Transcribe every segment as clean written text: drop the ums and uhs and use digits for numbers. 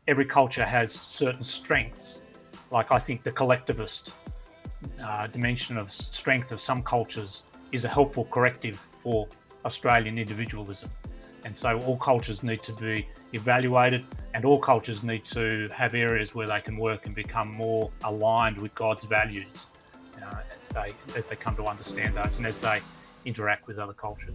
every culture has certain strengths. Like I think the collectivist dimension of strength of some cultures is a helpful corrective for Australian individualism. And so all cultures need to be evaluated, and all cultures need to have areas where they can work and become more aligned with God's values as they come to understand those and as they interact with other cultures.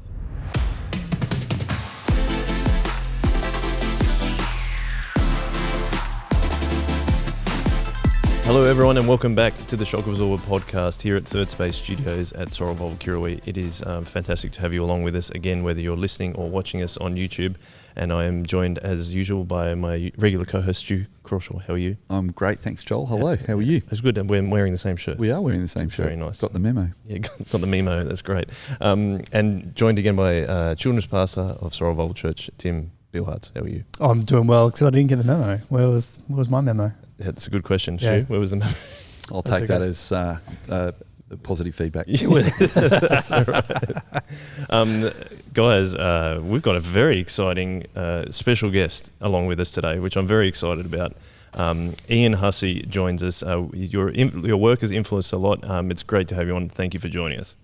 Hello everyone and welcome back to the Shock Absorber podcast here at Third Space Studios at Sorrel Kirrawee. It is fantastic to have you along with us again, whether you're listening or watching us on YouTube. And I am joined as usual by my regular co-host Stu Crawshaw. How are you? I'm great, thanks Joel. Hello, how are you? It's good, and we're wearing the same shirt. We are wearing the same shirt. Very nice. Got the memo. Yeah, got the memo, that's great. And joined again by children's pastor of Sorrel Church, Tim Billhartz. How are you? Oh, I'm doing well because I didn't get the memo. Where was my memo? That's a good question, Stu. Yeah. Where was the memo? I'll take that as positive feedback. That's all right. Guys, we've got a very exciting special guest along with us today, which I'm very excited about. Ian Hussey joins us. Your work has influenced a lot. It's great to have you on. Thank you for joining us.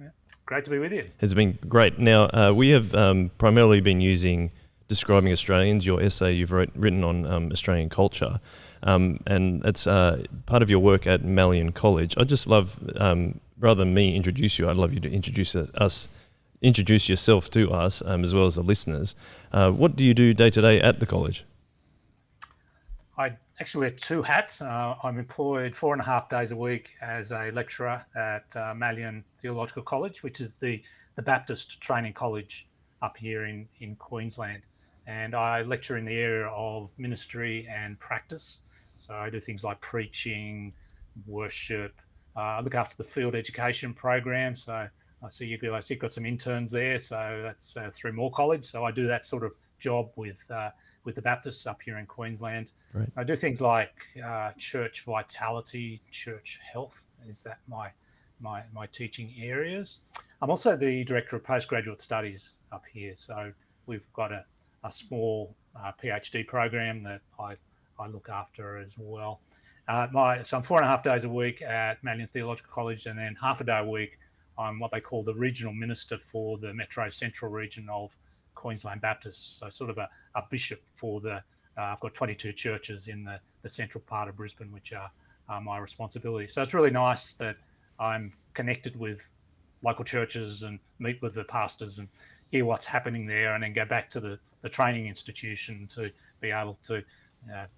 Yeah, great to be with you. It's been great. Now, we have primarily been using Describing Australians, your essay you've written on Australian culture. And it's part of your work at Malyon College. I'd just love, rather than me introduce you, I'd love you to introduce yourself to us as well as the listeners. What do you do day to day at the college? I actually wear two hats. I'm employed 4.5 days a week as a lecturer at Malyon Theological College, which is the Baptist training college up here in Queensland. And I lecture in the area of ministry and practice. So I do things like preaching, worship. I look after the field education program. So I see you've got some interns there. So that's through Moore College. So I do that sort of job with the Baptists up here in Queensland. Right. I do things like church vitality, church health. Is that my teaching areas? I'm also the director of postgraduate studies up here. So we've got a small PhD program that I look after as well. So I'm 4.5 days a week at Malyon Theological College, and then half a day a week I'm what they call the regional minister for the Metro Central region of Queensland Baptists. So sort of a bishop for I've got 22 churches in the central part of Brisbane, which are my responsibility. So it's really nice that I'm connected with local churches and meet with the pastors and hear what's happening there, and then go back to the training institution to be able to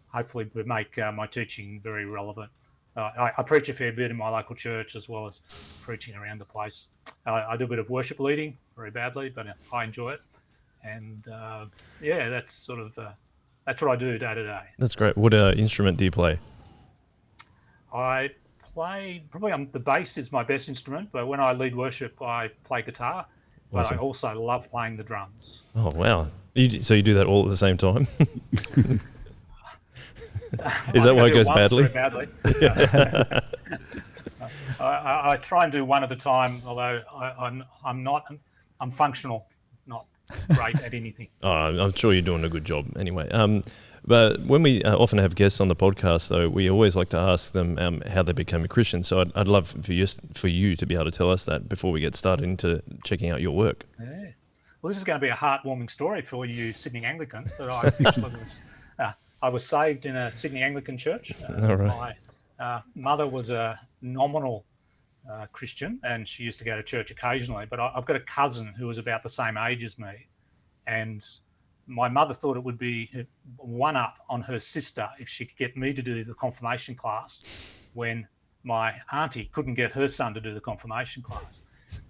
hopefully make my teaching very relevant. I preach a fair bit in my local church as well as preaching around the place. I do a bit of worship leading very badly, but I enjoy it. And that's that's what I do day to day. That's great. What instrument do you play? I play, probably the bass is my best instrument, but when I lead worship, I play guitar. But Awesome. I also love playing the drums. Oh, wow. So you do that all at the same time? Is that why it goes badly? I try and do one at a time, although I'm functional, not great at anything. Oh, I'm sure you're doing a good job anyway. But when we often have guests on the podcast, though, we always like to ask them how they became a Christian. So I'd love for you to be able to tell us that before we get started into checking out your work. Yeah. Well, this is going to be a heartwarming story for you Sydney Anglicans. But I was saved in a Sydney Anglican church. All right. My mother was a nominal Christian, and she used to go to church occasionally. But I've got a cousin who was about the same age as me, and my mother thought it would be one up on her sister if she could get me to do the confirmation class when my auntie couldn't get her son to do the confirmation class.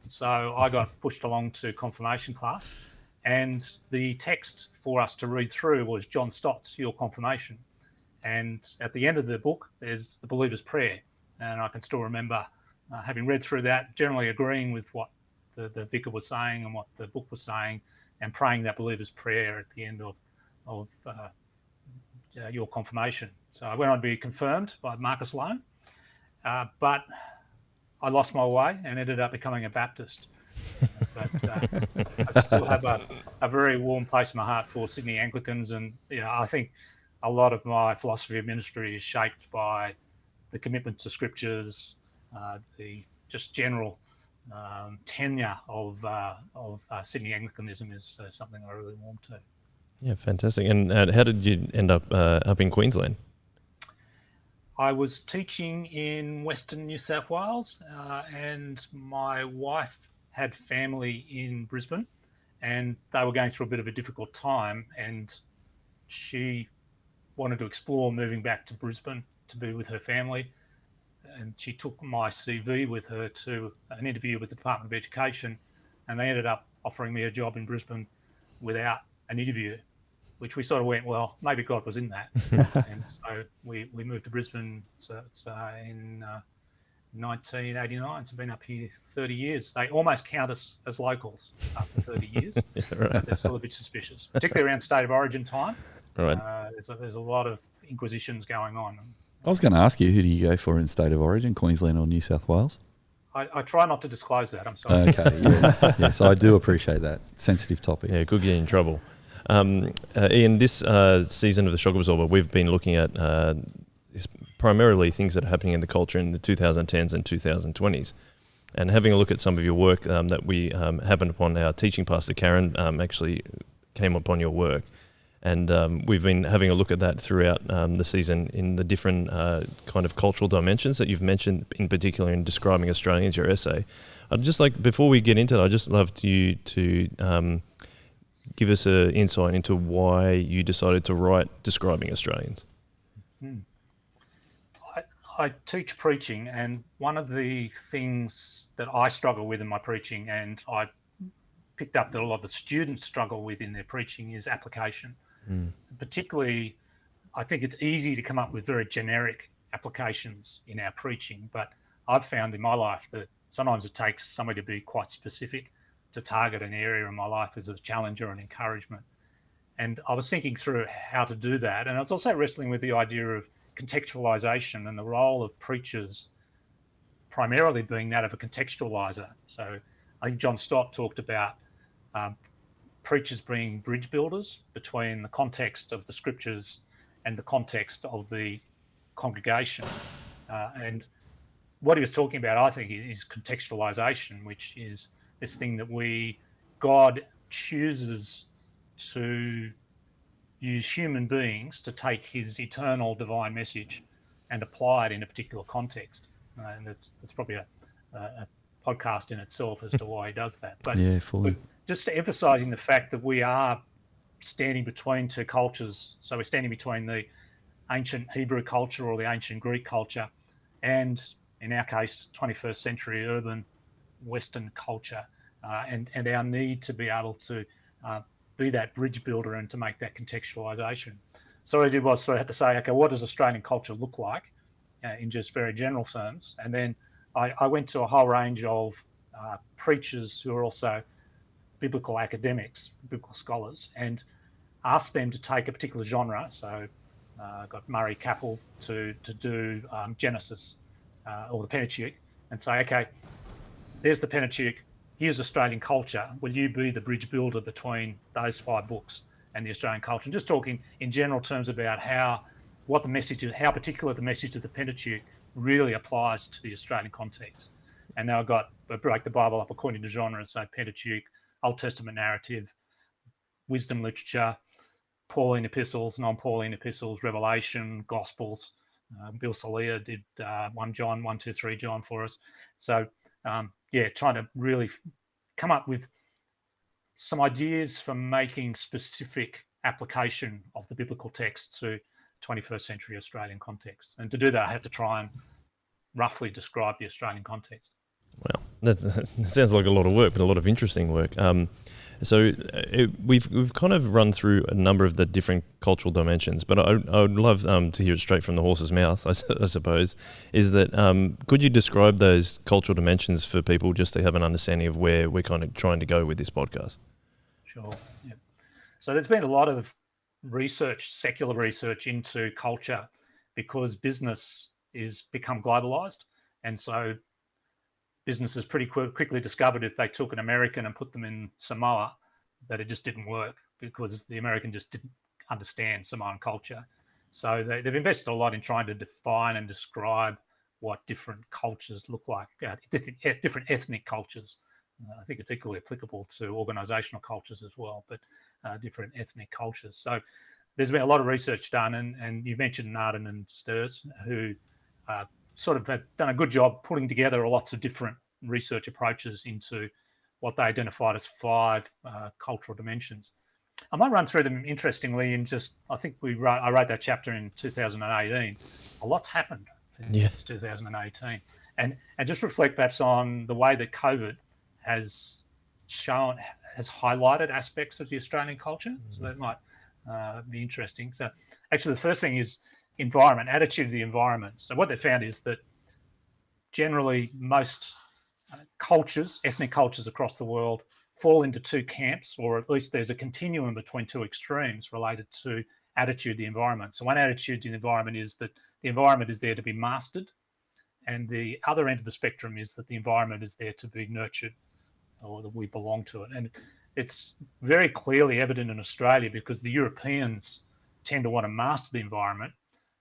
So I got pushed along to confirmation class, and the text for us to read through was John Stott's Your Confirmation. And at the end of the book, there's the believer's prayer. And I can still remember having read through that, generally agreeing with what the vicar was saying and what the book was saying, and praying that believer's prayer at the end of your confirmation. So I went on to be confirmed by Marcus Loan, but I lost my way and ended up becoming a Baptist. But I still have a very warm place in my heart for Sydney Anglicans, and I think a lot of my philosophy of ministry is shaped by the commitment to scriptures, the just general tenure of Sydney Anglicanism is something I really warm to. Yeah, fantastic. And how did you end up in Queensland? I was teaching in Western New South Wales, and my wife had family in Brisbane, and they were going through a bit of a difficult time, and she wanted to explore moving back to Brisbane to be with her family. And she took my CV with her to an interview with the Department of Education, and they ended up offering me a job in Brisbane without an interview, which we sort of went, well, maybe God was in that. And so we moved to Brisbane. So it's in 1989. So I've been up here 30 years. They almost count us as locals after 30 years. Yeah, right. They're still a bit suspicious, particularly around state of origin time. Right. There's a lot of inquisitions going on. I was going to ask you, who do you go for in state of origin, Queensland or New South Wales? I try not to disclose that. I'm sorry. Okay, yes, I do appreciate that. Sensitive topic. Yeah, could get in trouble. Ian, this season of the Shock Absorber, we've been looking at primarily things that are happening in the culture in the 2010s and 2020s. And having a look at some of your work that we happened upon, our teaching pastor, Karen, actually came upon your work. And we've been having a look at that throughout the season in the different kind of cultural dimensions that you've mentioned, in particular in describing Australians, your essay. I'd just like, before we get into that, I'd just love you to give us an insight into why you decided to write describing Australians. I teach preaching, and one of the things that I struggle with in my preaching, and I picked up that a lot of the students struggle with in their preaching, is application. Particularly, I think it's easy to come up with very generic applications in our preaching, but I've found in my life that sometimes it takes somebody to be quite specific to target an area in my life as a challenge or an encouragement. And I was thinking through how to do that, and I was also wrestling with the idea of contextualization and the role of preachers primarily being that of a contextualizer. So I think John Stott talked about preachers being bridge builders between the context of the scriptures and the context of the congregation. And what he was talking about, I think, is contextualization, which is this thing that God chooses to use human beings to take his eternal divine message and apply it in a particular context. And that's probably a podcast in itself as to why he does that. But, yeah, fully. But just emphasizing the fact that we are standing between two cultures. So we're standing between the ancient Hebrew culture or the ancient Greek culture and, in our case, 21st century urban Western culture, and our need to be able to be that bridge builder and to make that contextualization. So what I did was I had to say, okay, what does Australian culture look like in just very general terms? And then I went to a whole range of preachers who are also biblical academics, biblical scholars, and asked them to take a particular genre. So I got Murray Capel to do Genesis or the Pentateuch, and say, okay, there's the Pentateuch, here's Australian culture. Will you be the bridge builder between those 5 books and the Australian culture? And just talking in general terms about how particular the message of the Pentateuch really applies to the Australian context. And now I break the Bible up according to genre, so Pentateuch, Old Testament narrative, wisdom literature, Pauline epistles, non-Pauline epistles, Revelation, Gospels. Bill Salia did 1 John, 1, 2, 3 John for us. So trying to really come up with some ideas for making specific application of the biblical text to 21st century Australian context. And to do that, I had to try and roughly describe the Australian context. Wow, that sounds like a lot of work, but a lot of interesting work. We've kind of run through a number of the different cultural dimensions, but I would love to hear it straight from the horse's mouth, I suppose, is that could you describe those cultural dimensions for people just to have an understanding of where we're kind of trying to go with this podcast? Sure, yeah. So there's been a lot of research, secular research into culture because business is become globalized. And so businesses pretty quickly discovered if they took an American and put them in Samoa, that it just didn't work because the American just didn't understand Samoan culture. So they've invested a lot in trying to define and describe what different cultures look like, different ethnic cultures. I think it's equally applicable to organisational cultures as well, but different ethnic cultures. So there's been a lot of research done, and you've mentioned Narden and Sturs, who sort of have done a good job putting together lots of different research approaches into what they identified as 5 cultural dimensions. I might run through them interestingly in just, I think I wrote that chapter in 2018. A lot's happened since 2018. And just reflect perhaps on the way that COVID has highlighted aspects of the Australian culture. So that might be interesting. So actually the first thing is environment, attitude to the environment. So what they found is that generally most cultures, ethnic cultures across the world, fall into 2 camps, or at least there's a continuum between 2 extremes related to attitude to the environment. So one attitude to the environment is that the environment is there to be mastered, and the other end of the spectrum is that the environment is there to be nurtured, or that we belong to it. And it's very clearly evident in Australia because the Europeans tend to want to master the environment,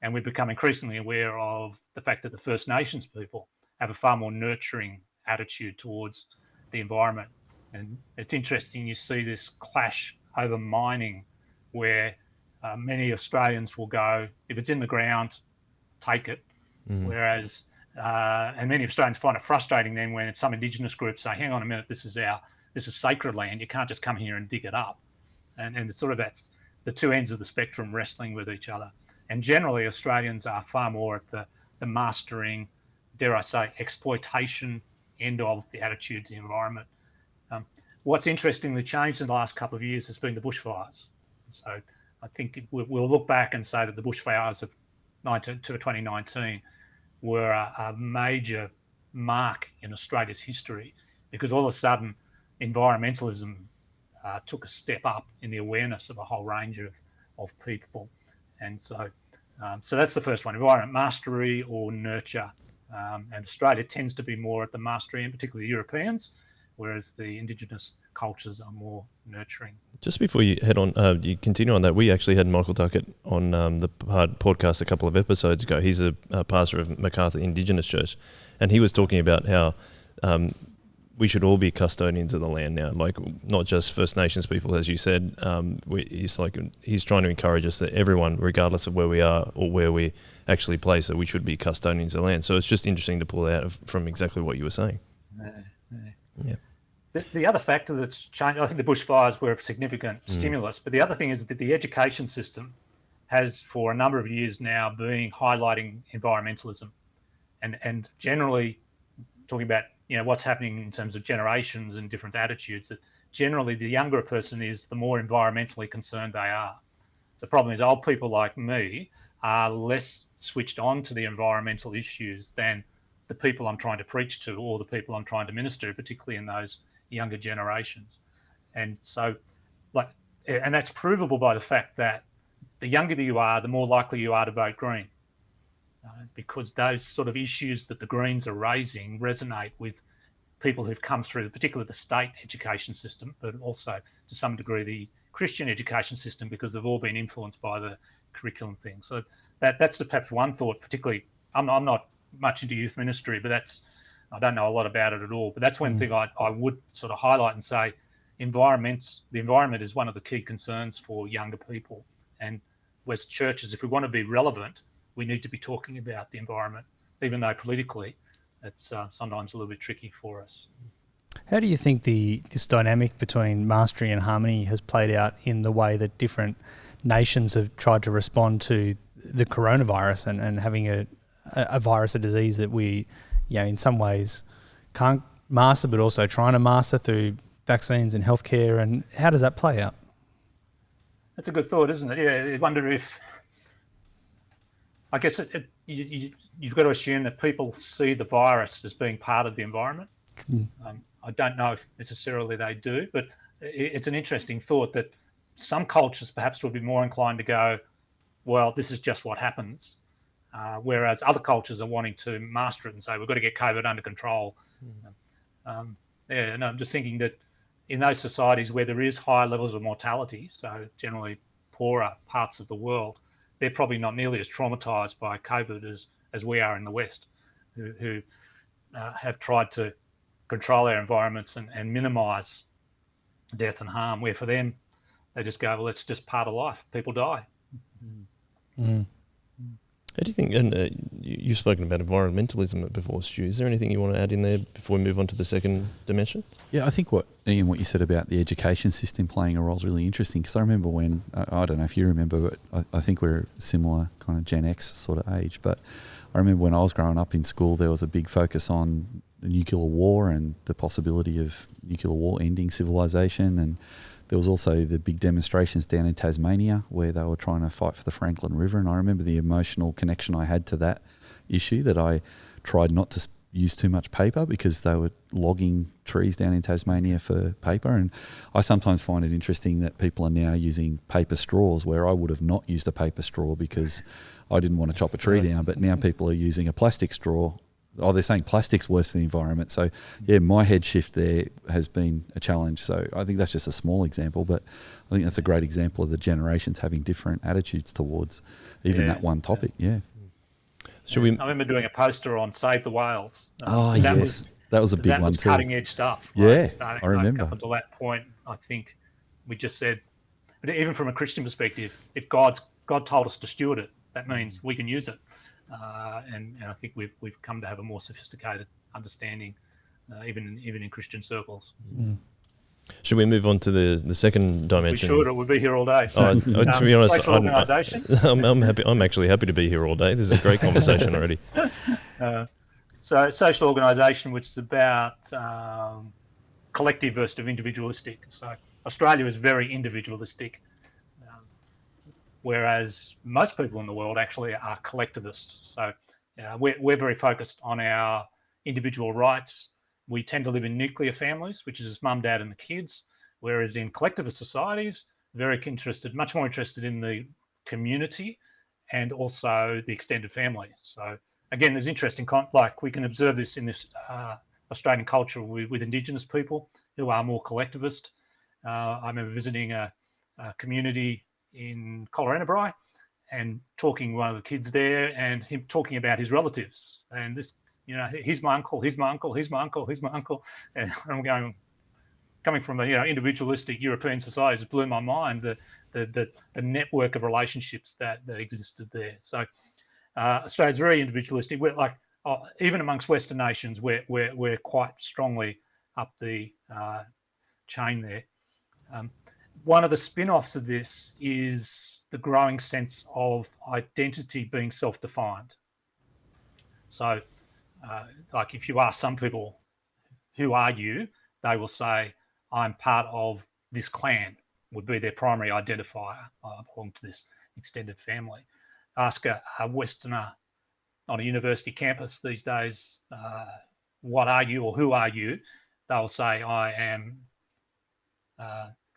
and we've become increasingly aware of the fact that the First Nations people have a far more nurturing attitude towards the environment. And it's interesting, you see this clash over mining where many Australians will go, if it's in the ground, take it. Whereas, and many Australians find it frustrating then when some Indigenous groups say, hang on a minute, this is sacred land, you can't just come here and dig it up. And sort of that's the 2 ends of the spectrum wrestling with each other. And generally, Australians are far more at the mastering, dare I say, exploitation end of the attitude to the environment. What's interestingly changed in the last couple of years has been the bushfires. So I think we'll look back and say that the bushfires of 2019 were a major mark in Australia's history, because all of a sudden environmentalism took a step up in the awareness of a whole range of people. And so that's the first one, environment mastery or nurture. And Australia tends to be more at the mastery, and particularly Europeans, whereas the Indigenous cultures are more nurturing. Just before you head on, you continue on that, we actually had Michael Duckett on the podcast a couple of episodes ago. He's a pastor of Macarthur Indigenous Church, and he was talking about how we should all be custodians of the land now, like not just First Nations people, as you said. He's trying to encourage us that everyone, regardless of where we are or where we actually place, that we should be custodians of the land. So it's just interesting to pull out from exactly what you were saying. Yeah. The other factor that's changed, I think the bushfires were a significant stimulus, but the other thing is that the education system has for a number of years now been highlighting environmentalism and generally talking about what's happening in terms of generations and different attitudes, that generally the younger a person is, the more environmentally concerned they are. The problem is old people like me are less switched on to the environmental issues than the people I'm trying to preach to or the people I'm trying to minister to, particularly in those younger generations. And so, and that's provable by the fact that the younger you are, the more likely you are to vote Green, because those sort of issues that the Greens are raising resonate with people who've come through, particularly the state education system, but also to some degree the Christian education system, because they've all been influenced by the curriculum thing. So that's perhaps one thought. Particularly, I'm not much into youth ministry, but I don't know a lot about it at all. But that's one thing I would sort of highlight and say, the environment is one of the key concerns for younger people. And as churches, if we want to be relevant, we need to be talking about the environment, even though politically it's sometimes a little bit tricky for us. How do you think this dynamic between mastery and harmony has played out in the way that different nations have tried to respond to the coronavirus and having a virus, a disease that we, in some ways can't master, but also trying to master through vaccines and healthcare? And how does that play out? That's a good thought, isn't it? Yeah, I wonder if, I guess you've got to assume that people see the virus as being part of the environment. I don't know if necessarily they do, but it's an interesting thought that some cultures perhaps would be more inclined to go, well, this is just what happens, whereas other cultures are wanting to master it and say, we've got to get COVID under control. I'm just thinking that in those societies where there is higher levels of mortality, so generally poorer parts of the world, they're probably not nearly as traumatized by COVID as we are in the West, who have tried to control our environments and minimize death and harm, where for them, they just go, well, it's just part of life. People die. Mm. How do you think, and you've spoken about environmentalism before, Stu, is there anything you want to add in there before we move on to the second dimension? Yeah, I think what you said about the education system playing a role is really interesting, because I remember when, I don't know if you remember, but I think we're a similar kind of Gen X sort of age, but I remember when I was growing up in school, there was a big focus on nuclear war and the possibility of nuclear war ending civilization, and there was also the big demonstrations down in Tasmania where they were trying to fight for the Franklin River, and I remember the emotional connection I had to that issue, that I tried not to use too much paper because they were logging trees down in Tasmania for paper. And I sometimes find it interesting that people are now using paper straws where I would have not used a paper straw because I didn't want to chop a tree down, but now people are using a plastic straw. Oh, they're saying plastic's worse for the environment. So, yeah, my head shift there has been a challenge. So I think that's just a small example, but I think that's a great example of the generations having different attitudes towards even that one topic. Yeah. I remember doing a poster on Save the Whales. That was a big one too. Cutting edge stuff. Yeah, I remember. Up until that point, I think we just said, but even from a Christian perspective, if God told us to steward it, that means we can use it. And I think we've come to have a more sophisticated understanding, even in Christian circles. Mm. Should we move on to the second dimension? We should, or we'll be here all day. So, to be honest, social organisation. I'm happy. I'm actually happy to be here all day. This is a great conversation already. So social organisation, which is about collective versus individualistic. So Australia is very individualistic, whereas most people in the world actually are collectivists. So we're very focused on our individual rights. We tend to live in nuclear families, which is just mum, dad, and the kids, whereas in collectivist societies, much more interested in the community and also the extended family. So again, there's interesting, like we can observe this in this Australian culture with Indigenous people who are more collectivist. I remember visiting a community in Colorado and talking to one of the kids there, and him talking about his relatives, and this, he's my uncle, he's my uncle, he's my uncle, he's my uncle, and I'm going, coming from individualistic European societies, it blew my mind the network of relationships that existed there. So Australia's very individualistic. We're like, even amongst Western nations, we're quite strongly up the chain there. One of the spin-offs of this is the growing sense of identity being self-defined. So, like if you ask some people, who are you? They will say, I'm part of this clan, would be their primary identifier. I belong to this extended family. Ask a Westerner on a university campus these days, what are you or who are you? They'll say, I am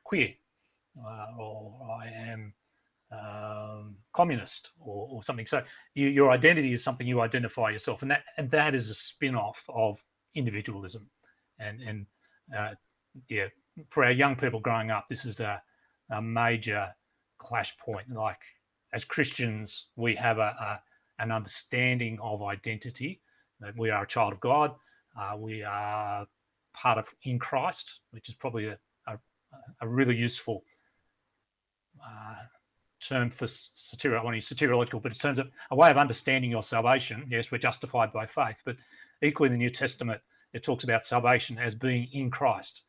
queer, or I am communist, or something. So your identity is something you identify yourself, and that is a spin-off of individualism. And for our young people growing up, this is a major clash point. Like as Christians, we have an understanding of identity, that we are a child of God, we are part of in Christ, which is probably a really useful term for soteriological, but in terms of a way of understanding your salvation. Yes, we're justified by faith, but equally in the New Testament, it talks about salvation as being in Christ.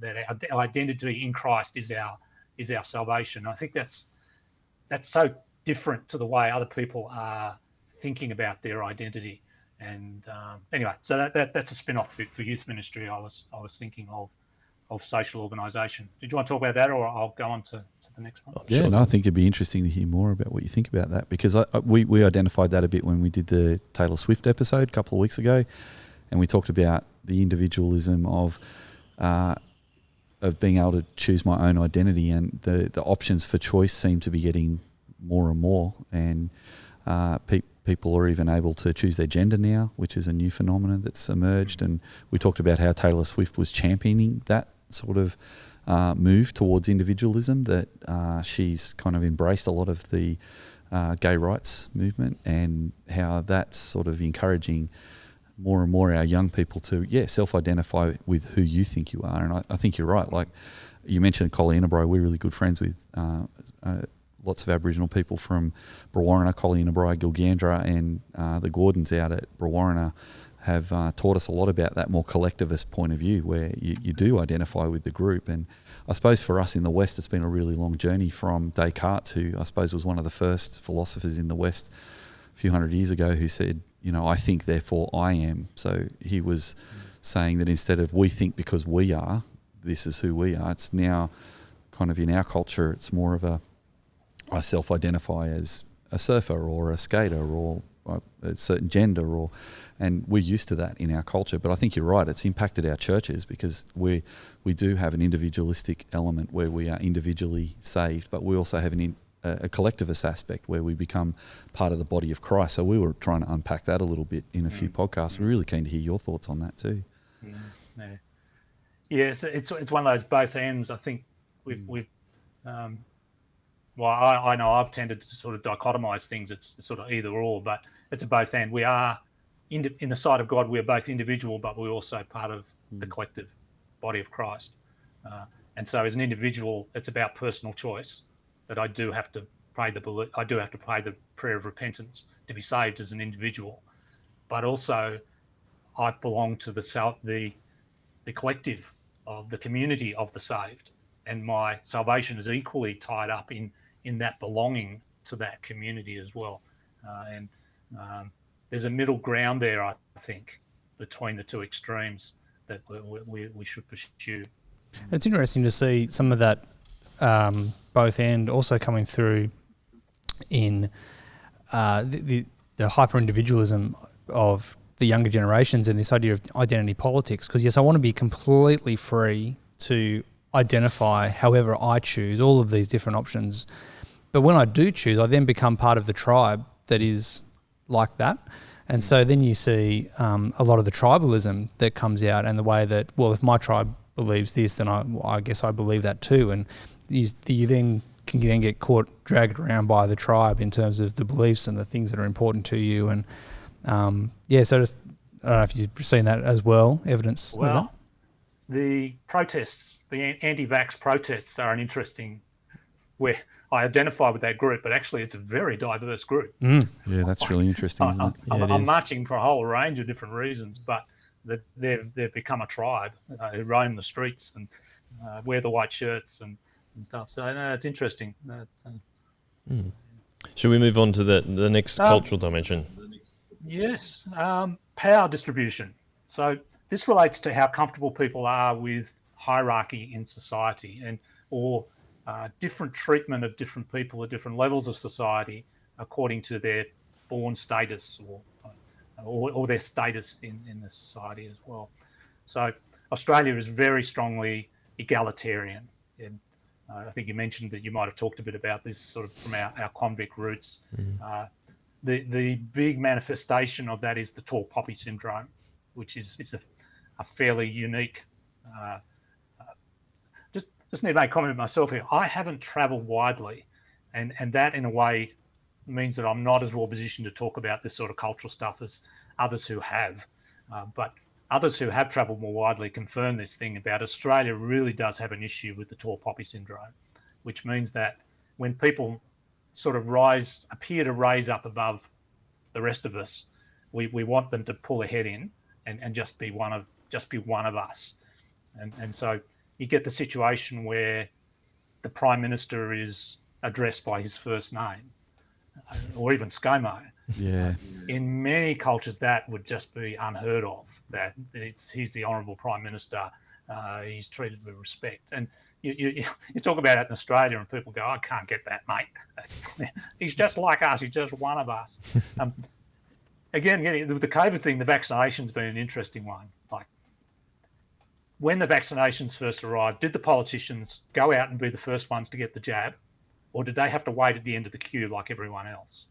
That our identity in Christ is our salvation. I think that's so different to the way other people are thinking about their identity. And anyway, so that's a spin-off for youth ministry. I was thinking of social organisation. Did you want to talk about that, or I'll go on to the next one? Yeah, sure. No, I think it'd be interesting to hear more about what you think about that, because we identified that a bit when we did the Taylor Swift episode a couple of weeks ago, and we talked about the individualism of being able to choose my own identity, and the options for choice seem to be getting more and more, and people are even able to choose their gender now, which is a new phenomenon that's emerged. And we talked about how Taylor Swift was championing that sort of move towards individualism, that she's kind of embraced a lot of the gay rights movement, and how that's sort of encouraging more and more our young people to, self-identify with who you think you are. And I think you're right. Like you mentioned Colleenabro, we're really good friends with lots of Aboriginal people from Brewarrina, Colleenabro, Gilgandra, and the Gordons out at Brewarrina have taught us a lot about that more collectivist point of view, where you do identify with the group. And I suppose for us in the West, it's been a really long journey from Descartes, who I suppose was one of the first philosophers in the West a few hundred years ago, who said, I think, therefore I am. So he was saying that instead of we think because we are, this is who we are, it's now kind of in our culture, it's more of I self-identify as a surfer or a skater or a certain gender, and we're used to that in our culture. But I think you're right, it's impacted our churches, because we do have an individualistic element where we are individually saved, but we also have a collectivist aspect where we become part of the body of Christ. So we were trying to unpack that a little bit in a few podcasts. We're really keen to hear your thoughts on that too. Yes, it's one of those both ends. I think I know I've tended to sort of dichotomise things. It's sort of either or, but it's a both end. We are, in the sight of God, we're both individual, but we're also part of the collective body of Christ. And so as an individual, it's about personal choice, that I do have to pray the prayer of repentance to be saved as an individual. But also I belong to the collective of the community of the saved. And my salvation is equally tied up in that belonging to that community as well. And there's a middle ground there, I think, between the two extremes that we should pursue. It's interesting to see some of that both end also coming through in the hyper-individualism of the younger generations and this idea of identity politics. Because, yes, I want to be completely free to identify however I choose, all of these different options. But when I do choose, I then become part of the tribe that is like that. And so then you see a lot of the tribalism that comes out, and the way that, well, if my tribe believes this, then I guess I believe that too. And you then can get dragged around by the tribe in terms of the beliefs and the things that are important to you. And so just, I don't know if you've seen that as well, evidence of that. The protests, the anti-vax protests, are an interesting, where I identify with that group, but actually it's a very diverse group. Yeah, that's really interesting, isn't it? I'm marching for a whole range of different reasons, but they've become a tribe who roam the streets and wear the white shirts and stuff. So no, it's interesting. Should we move on to the next cultural dimension? Yes, power distribution. So this relates to how comfortable people are with hierarchy in society, or different treatment of different people at different levels of society according to their born status or their status in the society as well. So Australia is very strongly egalitarian. And I think you mentioned that you might have talked a bit about this sort of from our convict roots. The big manifestation of that is the tall poppy syndrome, which is a fairly unique. Just need to make a comment myself here. I haven't travelled widely, and that in a way means that I'm not as well positioned to talk about this sort of cultural stuff as others who have. But others who have travelled more widely confirm this thing about Australia really does have an issue with the tall poppy syndrome, which means that when people sort of appear to raise up above the rest of us, we want them to pull ahead in and just be one of us. And so you get the situation where the Prime Minister is addressed by his first name, or even ScoMo. Yeah. In many cultures, that would just be unheard of, that he's the Honourable Prime Minister, he's treated with respect. And you talk about it in Australia and people go, I can't get that, mate. He's just like us, he's just one of us. Again, the COVID thing, the vaccination's been an interesting one. Like, when the vaccinations first arrived, did the politicians go out and be the first ones to get the jab, or did they have to wait at the end of the queue like everyone else?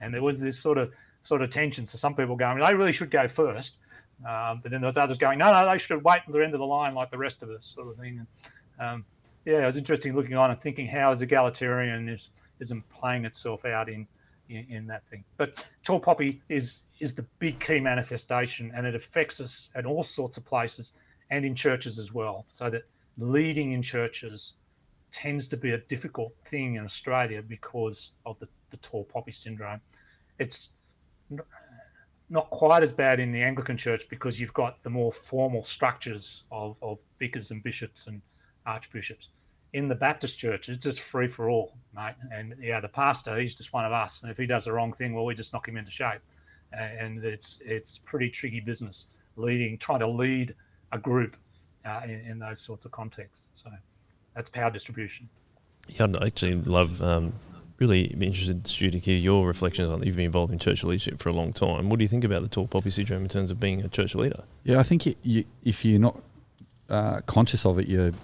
And there was this sort of tension. So some people going, they really should go first, but then there was others going, no, they should wait until the end of the line like the rest of us, sort of thing. It was interesting looking on and thinking, how is egalitarianism playing itself out in in that thing. But tall poppy is the big key manifestation, and it affects us at all sorts of places and in churches as well. So that leading in churches tends to be a difficult thing in Australia because of the tall poppy syndrome. It's not quite as bad in the Anglican church because you've got the more formal structures of vicars and bishops and archbishops. In the Baptist church, it's just free for all, mate. And yeah, the pastor, he's just one of us. And if he does the wrong thing, well, we just knock him into shape. And it's pretty tricky business trying to lead a group in those sorts of contexts. So that's power distribution. Yeah, I'd actually love, really be interested, Stu, to hear your reflections on. You've been involved in church leadership for a long time. What do you think about the tall poppy syndrome in terms of being a church leader? Yeah, I think if you're not conscious of it,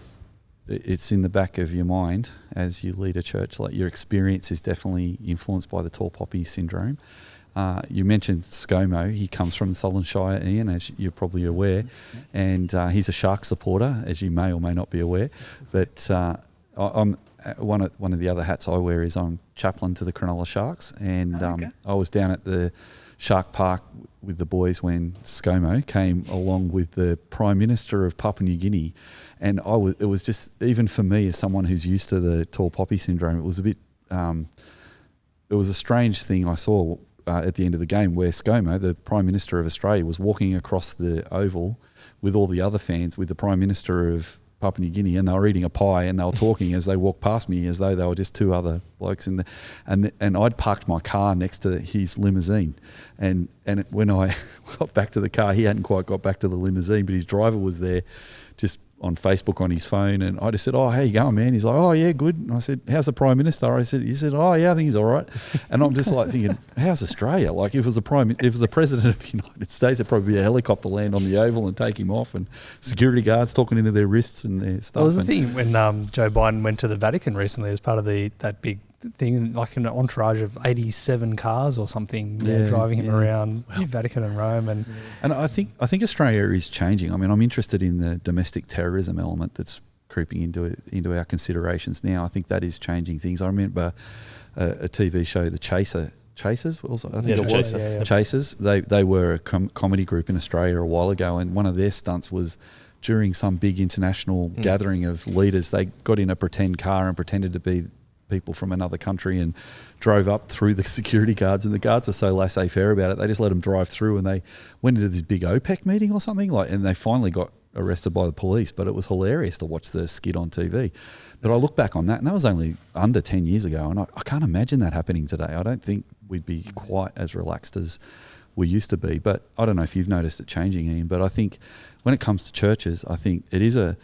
it's in the back of your mind as you lead a church. Like, your experience is definitely influenced by the tall poppy syndrome. You mentioned ScoMo. He comes from the Southern Shire, Ian, as you're probably aware, and he's a Shark supporter, as you may or may not be aware. But I'm one of the other hats I wear is I'm chaplain to the Cronulla Sharks, and I was down at the Shark Park with the boys when ScoMo came along with the Prime Minister of Papua New Guinea, and it was just, even for me as someone who's used to the tall poppy syndrome, it was a bit it was a strange thing I saw at the end of the game, where ScoMo, the Prime Minister of Australia, was walking across the oval with all the other fans, with the Prime Minister of Papua New Guinea, and they were eating a pie and they were talking as they walked past me as though they were just two other blokes in the, and I'd parked my car next to his limousine, and when I got back to the car, he hadn't quite got back to the limousine, but his driver was there just on Facebook on his phone, and I just said, "Oh, how you going, man?" He's like, "Oh yeah, good." And I said, "How's the Prime Minister?" He said, "Oh yeah, I think he's all right." And I'm just like thinking, how's Australia? Like, if it was the President of the United States, there'd probably be a helicopter land on the Oval and take him off, and security guards talking into their wrists and their stuff. Well, was the thing when Joe Biden went to the Vatican recently as part of that big thing, like an entourage of 87 cars or something, driving him around the Vatican and Rome, and I think Australia is changing. I mean, I'm interested in the domestic terrorism element that's creeping into our considerations now. I think that is changing things. I remember a TV show, The Chasers. I think it was Chasers. They were a comedy group in Australia a while ago, and one of their stunts was, during some big international gathering of leaders, they got in a pretend car and pretended to be people from another country and drove up through the security guards, and the guards were so laissez-faire about it, they just let them drive through, and they went into this big OPEC meeting or something, and they finally got arrested by the police. But it was hilarious to watch the skit on TV. But I look back on that, and that was only under 10 years ago, and I can't imagine that happening today. I don't think we'd be quite as relaxed as we used to be. But I don't know if you've noticed it changing, Ian, but I think when it comes to churches, I think it is a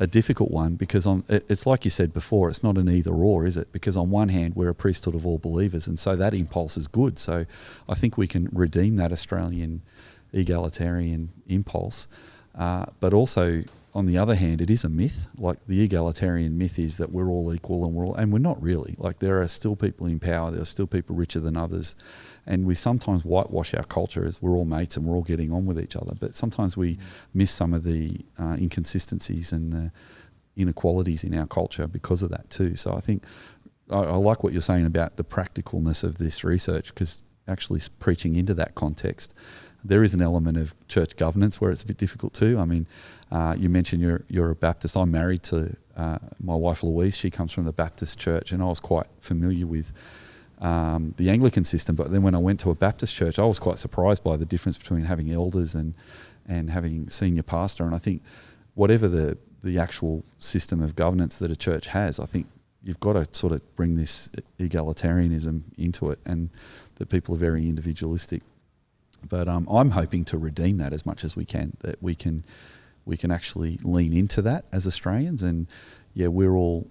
difficult one, because it's like you said before, it's not an either or, is it? Because on one hand, we're a priesthood of all believers, and so that impulse is good. So I think we can redeem that Australian egalitarian impulse. But also, on the other hand, it is a myth. Like, the egalitarian myth is that we're all equal, and we're not really. Like, there are still people in power, there are still people richer than others, and we sometimes whitewash our culture as we're all mates and we're all getting on with each other. But sometimes we miss some of the inconsistencies and the inequalities in our culture because of that too. So I think I like what you're saying about the practicalness of this research, because actually preaching into that context, there is an element of church governance where it's a bit difficult too. I mean, you mentioned you're a Baptist. I'm married to my wife Louise. She comes from the Baptist church, and I was quite familiar with the Anglican system. But then when I went to a Baptist church, I was quite surprised by the difference between having elders and having senior pastor. And I think whatever the actual system of governance that a church has, I think you've got to sort of bring this egalitarianism into it, and that people are very individualistic. But I'm hoping to redeem that as much as we can, that we can actually lean into that as Australians, and we're all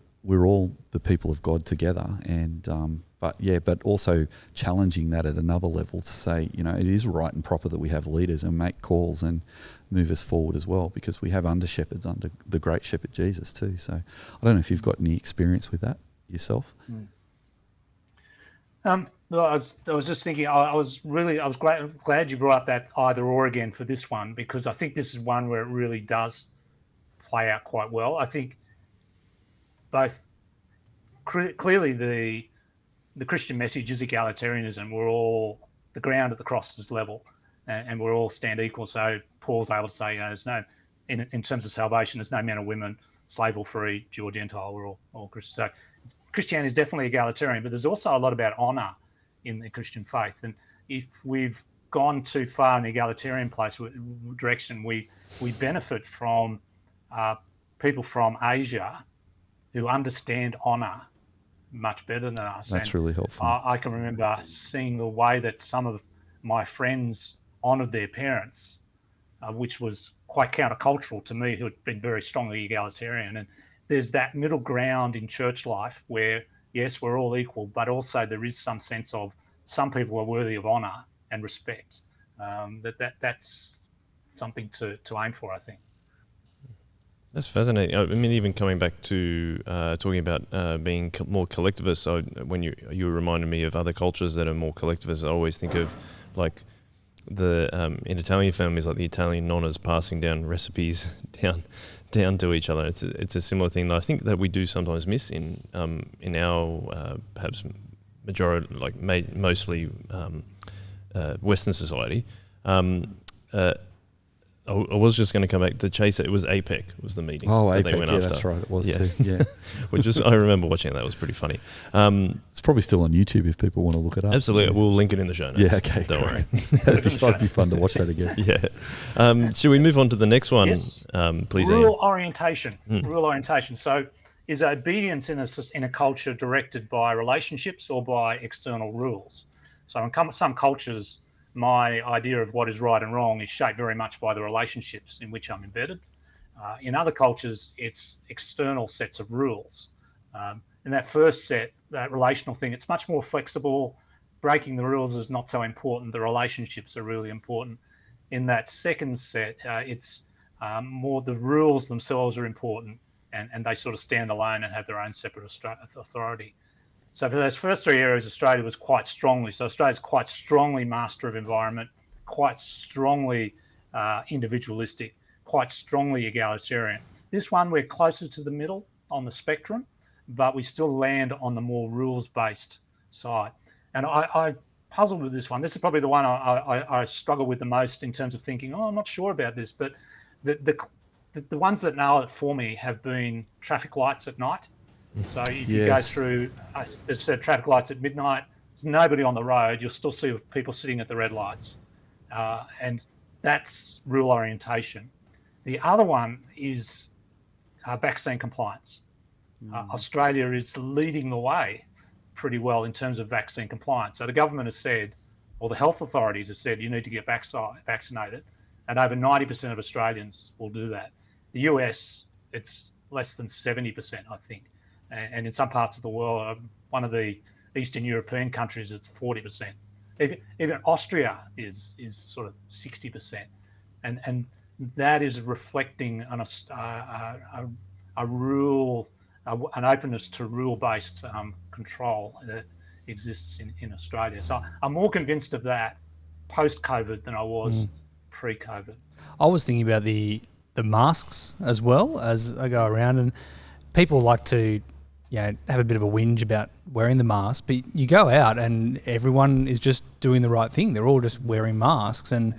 the people of God together, and but also challenging that at another level to say, it is right and proper that we have leaders and make calls and move us forward as well, because we have under shepherds under the great shepherd Jesus too. So I don't know if you've got any experience with that yourself. Well, I was just thinking, I was glad you brought up that either or again for this one, because I think this is one where it really does play out quite well. I think both clearly the the Christian message is egalitarianism. We're all, the ground at the cross is level, and we're all stand equal. So Paul's able to say, there's no, in terms of salvation, there's no men or women, slave or free, Jew or Gentile, we're all Christians. So Christianity is definitely egalitarian, but there's also a lot about honour in the Christian faith. And if we've gone too far in the egalitarian direction, we benefit from people from Asia who understand honour much better than us. That's really helpful. I can remember seeing the way that some of my friends honoured their parents, which was quite countercultural to me, who had been very strongly egalitarian. And there's that middle ground in church life where, yes, we're all equal, but also there is some sense of some people are worthy of honour and respect. That's something to aim for, I think. That's fascinating. I mean, even coming back to talking about being more collectivist, so when you reminded me of other cultures that are more collectivist, I always think of like in Italian families, like the Italian nonnas passing down recipes down to each other. It's a similar thing that I think that we do sometimes miss in our perhaps majority, like mostly Western society. I was just going to come back to Chaser. It was APEC was the meeting. Oh, that APEC, they went yeah, after. that's right. It was too. Yeah, which was, I remember watching that. It was pretty funny. It's probably still on YouTube if people want to look it up. Absolutely, we'll link it in the show notes. Yeah, okay, don't worry. That'd be fun to watch that again. Yeah. Should we move on to the next one, yes. Please? Rule orientation. Rule orientation. So, is obedience in a culture directed by relationships or by external rules? So, in some cultures, my idea of what is right and wrong is shaped very much by the relationships in which I'm embedded. In other cultures, it's external sets of rules. In that first set, that relational thing, it's much more flexible. Breaking the rules is not so important. The relationships are really important. In that second set, it's more the rules themselves are important, and they sort of stand alone and have their own separate authority. So for those first three areas, Australia's quite strongly master of environment, quite strongly individualistic, quite strongly egalitarian. This one, we're closer to the middle on the spectrum, but we still land on the more rules-based side. And I puzzled with this one. This is probably the one I struggle with the most in terms of thinking, I'm not sure about this, but the ones that nail it for me have been traffic lights at night. So if you go through, there's traffic lights at midnight, there's nobody on the road, you'll still see people sitting at the red lights. And that's rule orientation. The other one is vaccine compliance. Australia is leading the way pretty well in terms of vaccine compliance. So the government has said, or the health authorities have said, you need to get vaccinated, and over 90% of Australians will do that. The US, it's less than 70%, I think. And in some parts of the world, one of the Eastern European countries, it's 40%. Even Austria is sort of 60%. And that is reflecting an openness to rule-based control that exists in Australia. So I'm more convinced of that post-COVID than I was pre-COVID. I was thinking about the masks as well as I go around, and people like to have a bit of a whinge about wearing the mask, but you go out and everyone is just doing the right thing. They're all just wearing masks. And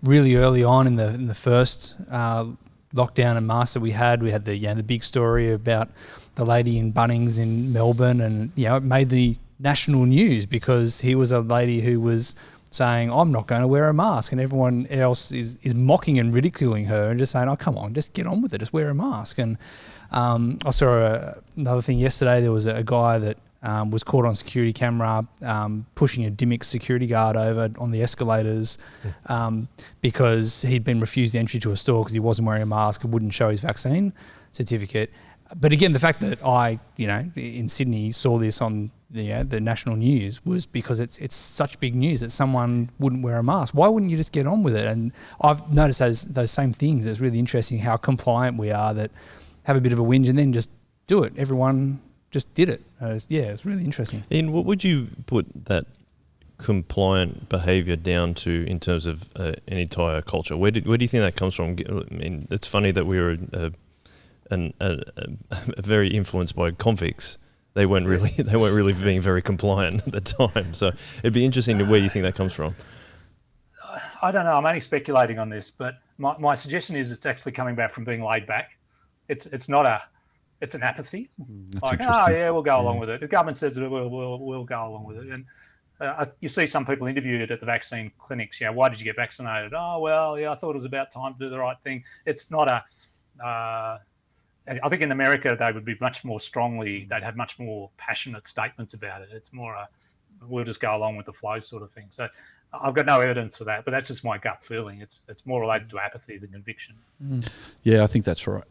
really early on in the first lockdown and masks that we had the big story about the lady in Bunnings in Melbourne, and it made the national news because he was a lady who was saying, I'm not going to wear a mask, and everyone else is mocking and ridiculing her and just saying, oh, come on, just get on with it, just wear a mask. And I saw another thing yesterday. There was a guy that was caught on security camera pushing a Dimick security guard over on the escalators because he'd been refused entry to a store because he wasn't wearing a mask and wouldn't show his vaccine certificate. But again, the fact that I, in Sydney saw this on the national news was because it's such big news that someone wouldn't wear a mask. Why wouldn't you just get on with it? And I've noticed those same things. It's really interesting how compliant we are, that have a bit of a whinge and then just do it. Everyone just did it. It's really interesting. Ian, what would you put that compliant behaviour down to in terms of an entire culture? Where do you think that comes from? I mean, it's funny that we were very influenced by convicts they weren't really being very compliant at the time. So it'd be interesting to where you think that comes from. I don't know. I'm only speculating on this, but my suggestion is it's actually coming back from being laid back. It's an apathy. That's like, interesting. oh yeah, we'll go along with it. The government says that we'll go along with it. And you see some people interviewed at the vaccine clinics. Yeah, why did you get vaccinated? Oh well, yeah, I thought it was about time to do the right thing. It's not a. I think in America they would be much more strongly. They'd have much more passionate statements about it. It's more a we'll just go along with the flow sort of thing. So I've got no evidence for that, but that's just my gut feeling. It's more related to apathy than conviction. Yeah, I think that's right,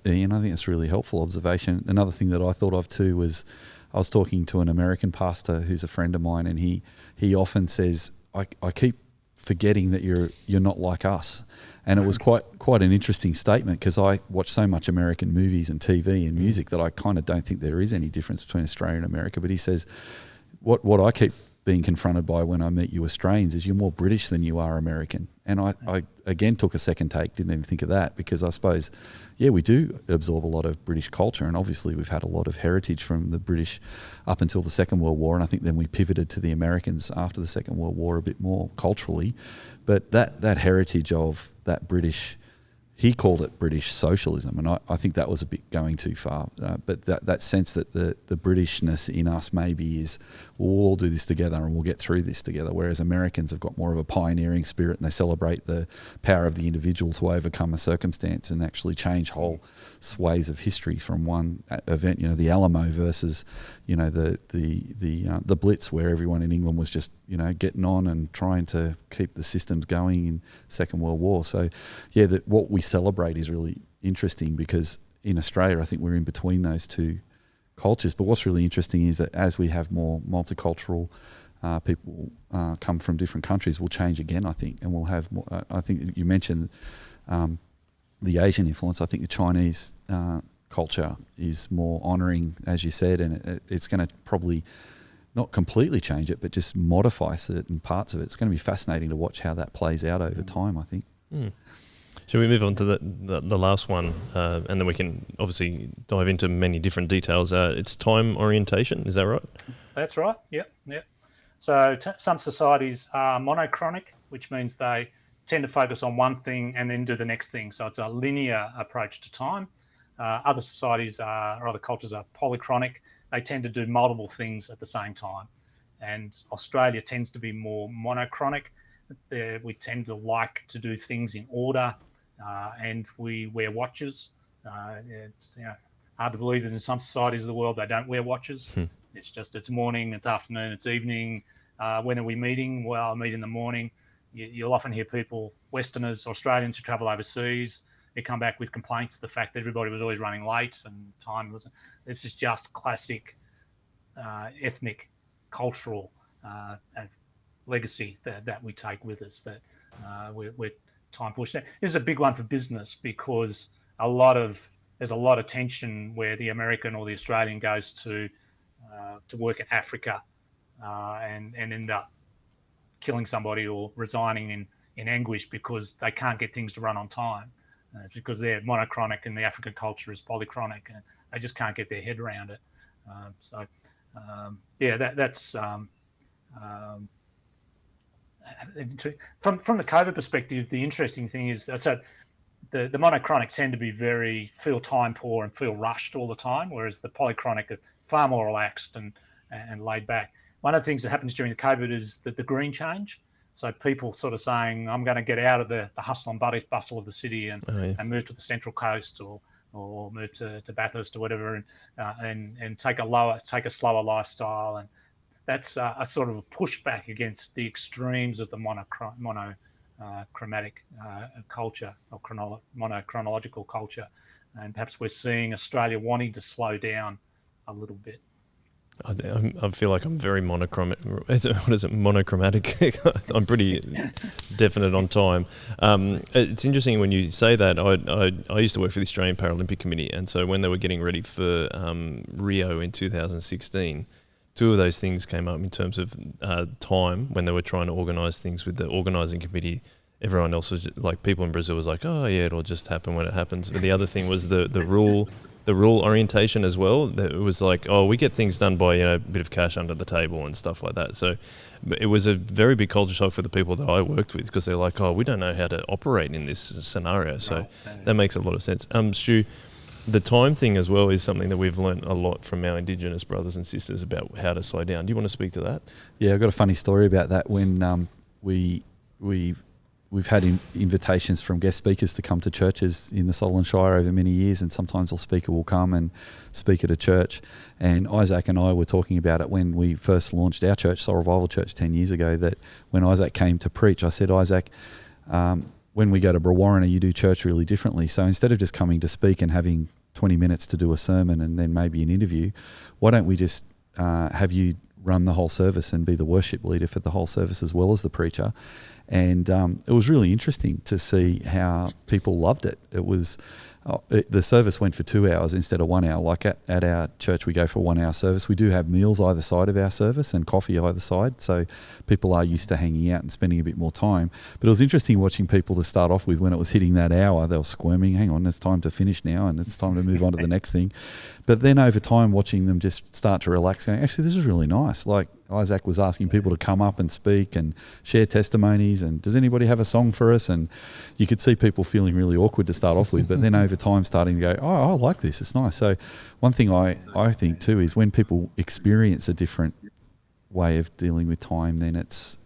Ian. I think that's a really helpful observation. Another thing that I thought of too was I was talking to an American pastor who's a friend of mine, and he often says, I keep forgetting that you're not like us. And it was quite an interesting statement, because I watch so much American movies and TV and music that I kind of don't think there is any difference between Australia and America. But he says, what I keep being confronted by when I meet you Australians is you're more British than you are American. And I again took a second take, didn't even think of that, because I suppose, yeah, we do absorb a lot of British culture, and obviously we've had a lot of heritage from the British up until the Second World War, and I think then we pivoted to the Americans after the Second World War a bit more culturally. But that heritage of that British, he called it British socialism, and I think that was a bit going too far. But that sense that the Britishness in us maybe is, well, we'll all do this together and we'll get through this together, whereas Americans have got more of a pioneering spirit, and they celebrate the power of the individual to overcome a circumstance and actually change whole sways of history from one event, the Alamo versus, the Blitz, where everyone in England was just, getting on and trying to keep the systems going in Second World War. So, yeah, what we celebrate is really interesting, because in Australia, I think we're in between those two cultures. But what's really interesting is that as we have more multicultural people come from different countries, we'll change again, I think, and we'll have more. I think you mentioned the Asian influence. I think the Chinese culture is more honouring, as you said, and it's going to probably not completely change it, but just modify certain parts of it. It's going to be fascinating to watch how that plays out over time, I think. Shall we move on to the last one, and then we can obviously dive into many different details. It's time orientation, is that right? That's right, yep. So some societies are monochronic, which means they tend to focus on one thing and then do the next thing. So it's a linear approach to time. Other societies or other cultures are polychronic. They tend to do multiple things at the same time. And Australia tends to be more monochronic. We tend to like to do things in order, and we wear watches. It's hard to believe that in some societies of the world they don't wear watches. It's morning, it's afternoon, it's evening. When are we meeting? Well, I meet in the morning. You'll often hear people, Westerners, Australians who travel overseas, they come back with complaints of the fact that everybody was always running late and time wasn't. This is just classic ethnic, cultural legacy that we take with us, that we're time pushed. This is a big one for business, because there's a lot of tension where the American or the Australian goes to work in Africa and end up killing somebody or resigning in anguish because they can't get things to run on time. It's because they're monochronic and the African culture is polychronic, and they just can't get their head around it. That's from the COVID perspective. The interesting thing is, so the monochronic tend to be feel time poor and feel rushed all the time, whereas the polychronic are far more relaxed and laid back. One of the things that happens during the COVID is that the green change. So people sort of saying, I'm going to get out of the hustle and bustle of the city and move to the Central Coast or move to Bathurst or whatever, and take a slower lifestyle. And that's a sort of a pushback against the extremes of the monochromatic culture or monochronological culture. And perhaps we're seeing Australia wanting to slow down a little bit. I feel like I'm very monochromatic. What is it? Monochromatic. I'm pretty definite on time. It's interesting when you say that. I used to work for the Australian Paralympic Committee, and so when they were getting ready for Rio in 2016, two of those things came up in terms of time when they were trying to organise things with the organising committee. Everyone else was like, people in Brazil was like, oh yeah, it'll just happen when it happens. But the other thing was the rule the rule orientation as well. That it was like, oh, we get things done by a bit of cash under the table and stuff like that. So it was a very big culture shock for the people that I worked with, because they're like, oh, we don't know how to operate in this scenario. So that makes a lot of sense. Stu, the time thing as well is something that we've learnt a lot from our Indigenous brothers and sisters about how to slow down. Do you want to speak to that? Yeah, I've got a funny story about that. When we've had invitations from guest speakers to come to churches in the Solomon Shire over many years, and sometimes a speaker will come and speak at a church. And Isaac and I were talking about it when we first launched our church, Soul Revival Church, 10 years ago, that when Isaac came to preach, I said, Isaac, when we go to Brewarrina, you do church really differently. So instead of just coming to speak and having 20 minutes to do a sermon and then maybe an interview, why don't we just have you run the whole service and be the worship leader for the whole service as well as the preacher? And it was really interesting to see how people loved it. It was the service went for 2 hours instead of 1 hour. Like at our church, we go for 1 hour service. We do have meals either side of our service and coffee either side, so people are used to hanging out and spending a bit more time. But it was interesting watching people to start off with. When it was hitting that hour, they were squirming, hang on, it's time to finish now and it's time to move on to the next thing. But then over time, watching them just start to relax, going, actually, this is really nice. Like Isaac was asking people to come up and speak and share testimonies, and does anybody have a song for us? And you could see people feeling really awkward to start off with, but then over time starting to go, oh, I like this, it's nice. So one thing I think too is when people experience a different way of dealing with time, then it's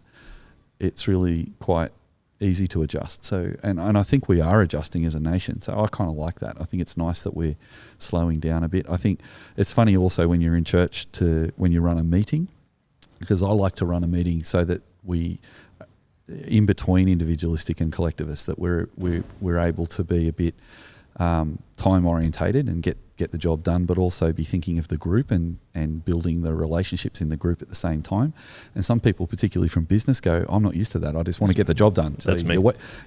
really quite easy to adjust. So and I think we are adjusting as a nation, so I kind of like that. I think it's nice that we're slowing down a bit. I think it's funny also when you're in church when you run a meeting, because I like to run a meeting so that we, in between individualistic and collectivist, that we're able to be a bit time orientated and get the job done, but also be thinking of the group and building the relationships in the group at the same time. And some people, particularly from business, go, I'm not used to that. I just want to get the job done. So that's me.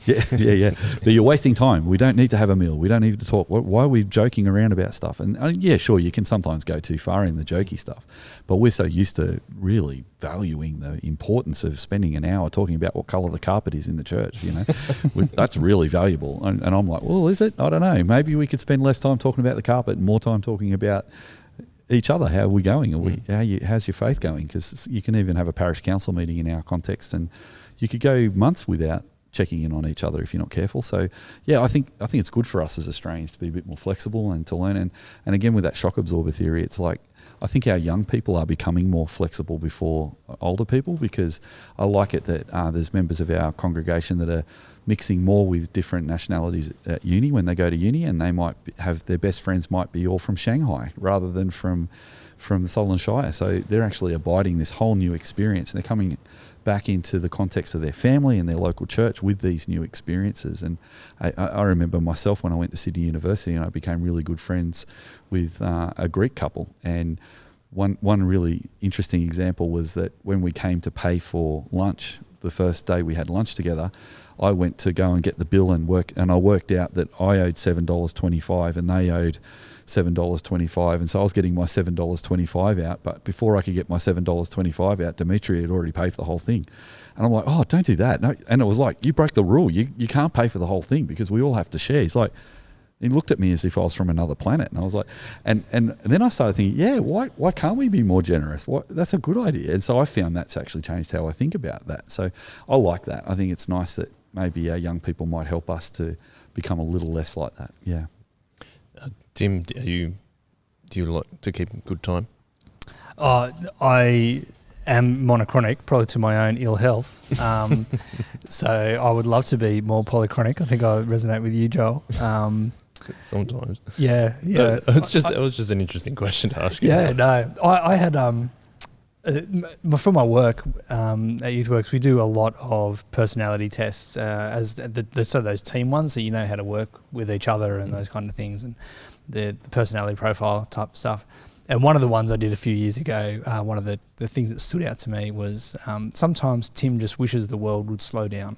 Yeah. But you're wasting time. We don't need to have a meal. We don't need to talk. Why are we joking around about stuff? And yeah, sure, you can sometimes go too far in the jokey stuff, but we're so used to really valuing the importance of spending an hour talking about what colour the carpet is in the church. That's really valuable. And I'm like, well, is it? I don't know. Maybe we could spend less time talking about the carpet and more time talking about each other. How are we going? How's your faith going? Because you can even have a parish council meeting in our context, and you could go months without checking in on each other if you're not careful. So yeah, I think it's good for us as Australians to be a bit more flexible and to learn. And again, with that shock absorber theory, it's like, I think our young people are becoming more flexible before older people, because I like it that there's members of our congregation that are mixing more with different nationalities at uni when they go to uni, and they might have their best friends might be all from Shanghai rather than from the Solomon Shire. So they're actually abiding this whole new experience, and they're coming back into the context of their family and their local church with these new experiences. And I remember myself when I went to Sydney University, and I became really good friends with a Greek couple. And one really interesting example was that when we came to pay for lunch, the first day we had lunch together, I went to go and get the bill and I worked out that I owed $7.25 and they owed $7.25, and so I was getting my $7.25 out, but before I could get my $7.25 out, Dimitri had already paid for the whole thing. And I'm like, oh, don't do that. No. And it was like, you broke the rule. You can't pay for the whole thing because we all have to share. He's like, he looked at me as if I was from another planet, and I was like, and then I started thinking, yeah, why can't we be more generous? That's a good idea. And so I found that's actually changed how I think about that. So I like that. I think it's nice that maybe our young people might help us to become a little less like that. Yeah. Tim, do you like to keep good time? I am monochronic, probably to my own ill health. So I would love to be more polychronic. I think I resonate with you, Joel. Sometimes. Yeah. It was just an interesting question to ask you. Yeah, no. I had for my work at YouthWorks, we do a lot of personality tests so those team ones, so you know how to work with each other and those kind of things, and the personality profile type stuff. And one of the ones I did a few years ago, one of the things that stood out to me was sometimes Tim just wishes the world would slow down.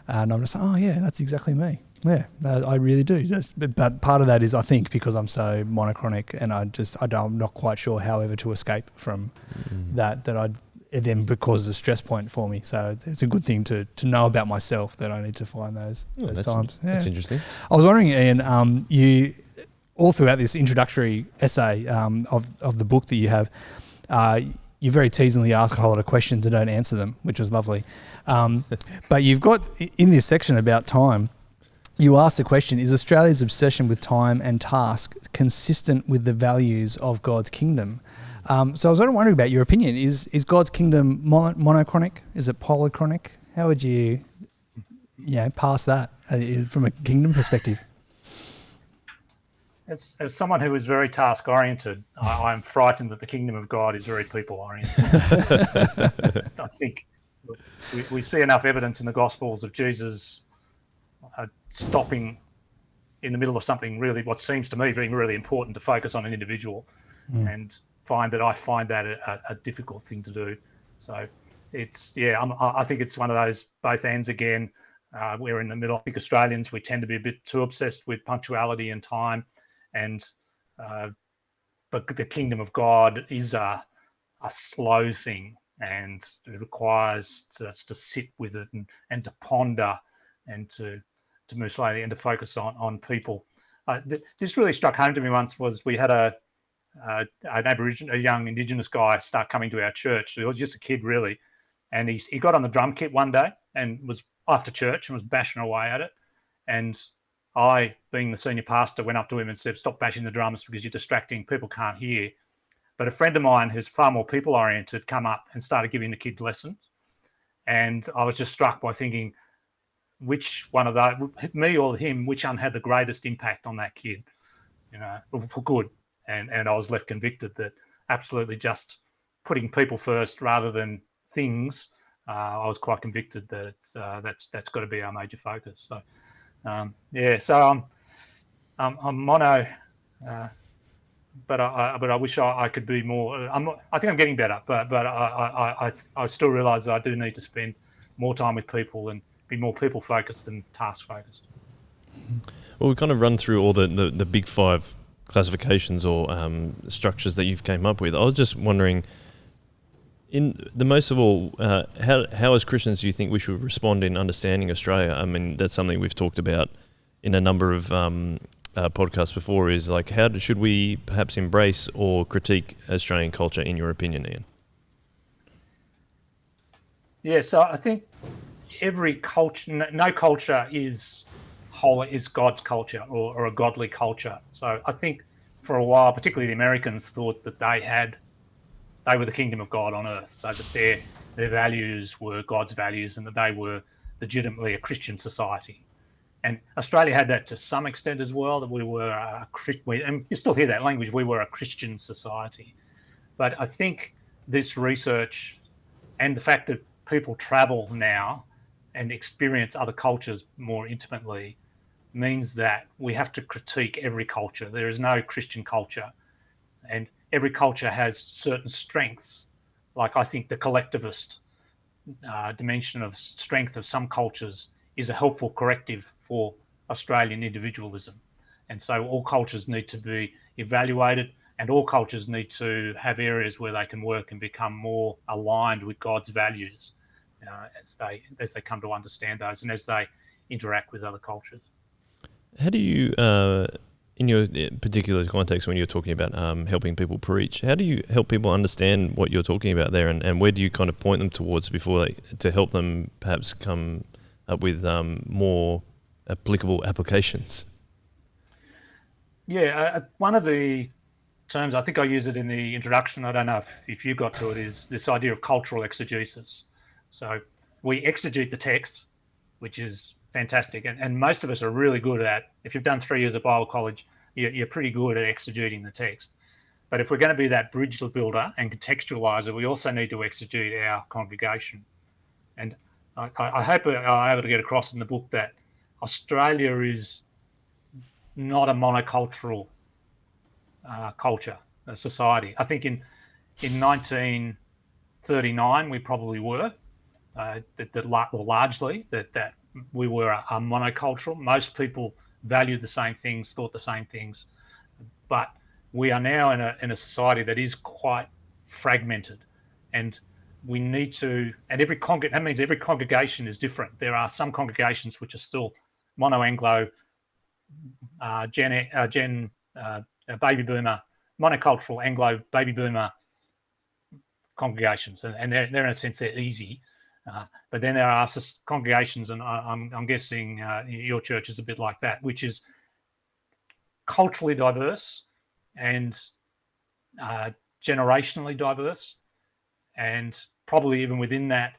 And I'm just like, oh yeah, that's exactly me. Yeah, I really do. But part of that is, I think, because I'm so monochronic, and I'm not quite sure how ever to escape from that it then causes a stress point for me. So it's a good thing to know about myself, that I need to find those times. That's interesting. I was wondering, Ian, all throughout this introductory essay of the book that you have, you very teasingly ask a whole lot of questions and don't answer them, which was lovely. But you've got in this section about time, you ask the question, is Australia's obsession with time and task consistent with the values of God's kingdom? So I was wondering about your opinion. Is God's kingdom monochronic? Is it polychronic? How would you pass that from a kingdom perspective? As someone who is very task-oriented, I'm frightened that the kingdom of God is very people-oriented. I think we see enough evidence in the Gospels of Jesus stopping in the middle of something really, what seems to me being really important, to focus on an individual, and I find that a difficult thing to do. So I think it's one of those both ends again. We're in the middle. I think Australians, we tend to be a bit too obsessed with punctuality and time. But the kingdom of God is a slow thing, and it requires us to sit with it and to ponder and to move slowly and to focus on people. This really struck home to me once. Was we had a young Indigenous guy start coming to our church. He was just a kid really, and he got on the drum kit one day and was after church and was bashing away at it, and I, being the senior pastor, went up to him and said, "Stop bashing the drums because you're distracting. People can't hear." But a friend of mine who's far more people-oriented come up and started giving the kids lessons. And I was just struck by thinking, which one of those, me or him, which one had the greatest impact on that kid, for good. And I was left convicted that absolutely just putting people first rather than things, I was quite convicted that that's got to be our major focus. So. So I'm mono, but I wish I could be more. I think I'm getting better, but I still realise that I do need to spend more time with people and be more people focused than task focused. Well, we've kind of run through all the big five classifications or structures that you've came up with. I was just wondering, most of all, how as Christians do you think we should respond in understanding Australia? I mean, that's something we've talked about in a number of podcasts before, is like, should we perhaps embrace or critique Australian culture, in your opinion, Ian? Yeah, so I think every culture, no culture is God's culture or a godly culture. So I think for a while, particularly the Americans, thought that they were the kingdom of God on earth, so that their values were God's values and that they were legitimately a Christian society. And Australia had that to some extent as well, that we were and you still hear that language, we were a Christian society. But I think this research and the fact that people travel now and experience other cultures more intimately means that we have to critique every culture. There is no Christian culture. And every culture has certain strengths, like I think the collectivist dimension of strength of some cultures is a helpful corrective for Australian individualism. And so all cultures need to be evaluated, and all cultures need to have areas where they can work and become more aligned with God's values as they come to understand those and as they interact with other cultures. How do you... in your particular context, when you're talking about helping people preach, how do you help people understand what you're talking about there, and where do you kind of point them towards to help them perhaps come up with more applicable applications? Yeah, one of the terms, I think I use it in the introduction, I don't know if you got to it, is this idea of cultural exegesis. So we exegete the text, which is fantastic. And most of us are really good at, if you've done 3 years at Bible college, you're pretty good at exegeting the text. But if we're going to be that bridge builder and contextualizer, we also need to exegete our congregation. And I hope I'm able to get across in the book that Australia is not a monocultural culture, a society. I think in 1939 we probably were, largely that we were a monocultural. Most people valued the same things, thought the same things, but we are now in a society that is quite fragmented, and we need to. And that means every congregation is different. There are some congregations which are still mono-Anglo, Gen baby boomer, monocultural Anglo baby boomer congregations, and they're in a sense they're easy. But then there are congregations, and I'm guessing your church is a bit like that, which is culturally diverse and generationally diverse, and probably even within that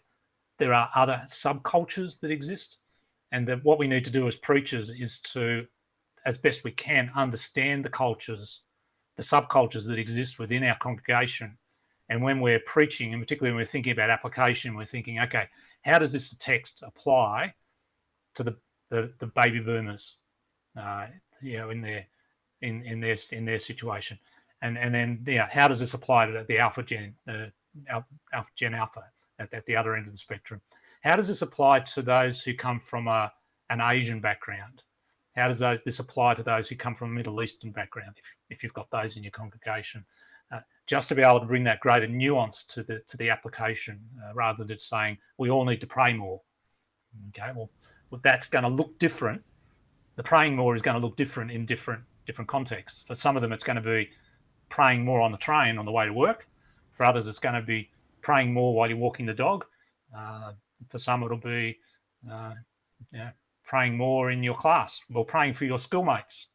there are other subcultures that exist, and that what we need to do as preachers is to, as best we can, understand the cultures, the subcultures that exist within our congregation. And when we're preaching, and particularly when we're thinking about application, we're thinking, okay, how does this text apply to the baby boomers, in their situation, and then how does this apply to the alpha gen alpha at the other end of the spectrum? How does this apply to those who come from an Asian background? How does this apply to those who come from a Middle Eastern background, if you've got those in your congregation? Just to be able to bring that greater nuance to the application, rather than just saying we all need to pray more. Okay, well that's going to look different. The praying more is going to look different in different contexts. For some of them, it's going to be praying more on the train on the way to work. For others, it's going to be praying more while you're walking the dog. For some, it'll be praying more in your class, or praying for your schoolmates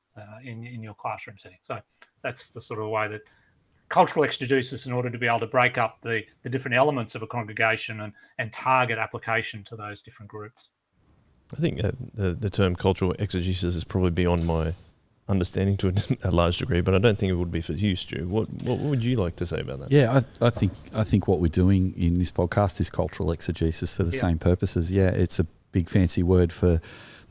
in your classroom setting. So that's the sort of way that cultural exegesis, in order to be able to break up the different elements of a congregation and target application to those different groups. I think the term cultural exegesis is probably beyond my understanding to a large degree, but I don't think it would be for you, Stu. What would you like to say about that? Yeah, I think what we're doing in this podcast is cultural exegesis for the same purposes. Yeah, it's a big fancy word for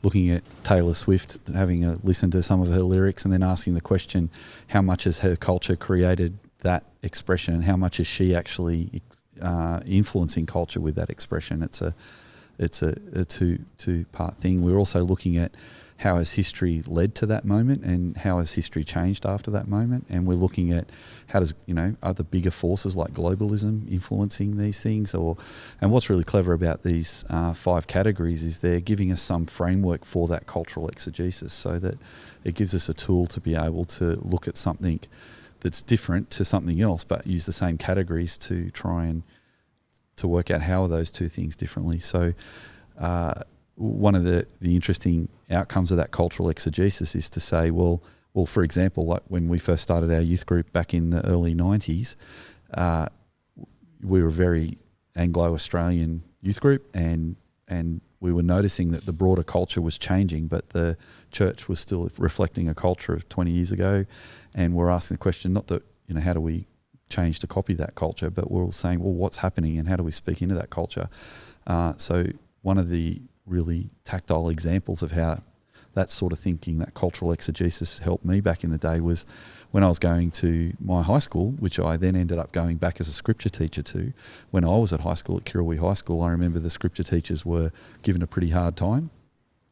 looking at Taylor Swift, having a listen to some of her lyrics, and then asking the question, how much has her culture created that expression, and how much is she actually influencing culture with that expression? It's a two-part thing. We're also looking at how has history led to that moment, and how has history changed after that moment, and we're looking at how does other bigger forces like globalism influencing these things, and what's really clever about these 5 categories is they're giving us some framework for that cultural exegesis, so that it gives us a tool to be able to look at something that's different to something else, but use the same categories to try and to work out how are those two things differently. So one of the interesting outcomes of that cultural exegesis is to say, well, for example, like when we first started our youth group back in the early 90s, we were a very Anglo-Australian youth group, and we were noticing that the broader culture was changing, but the church was still reflecting a culture of 20 years ago. And we're asking the question, not that, how do we change to copy that culture, but we're all saying, well, what's happening and how do we speak into that culture? So one of the really tactile examples of how that sort of thinking, that cultural exegesis helped me back in the day was when I was going to my high school, which I then ended up going back as a scripture teacher to. When I was at high school at Kirrawee High School, I remember the scripture teachers were given a pretty hard time,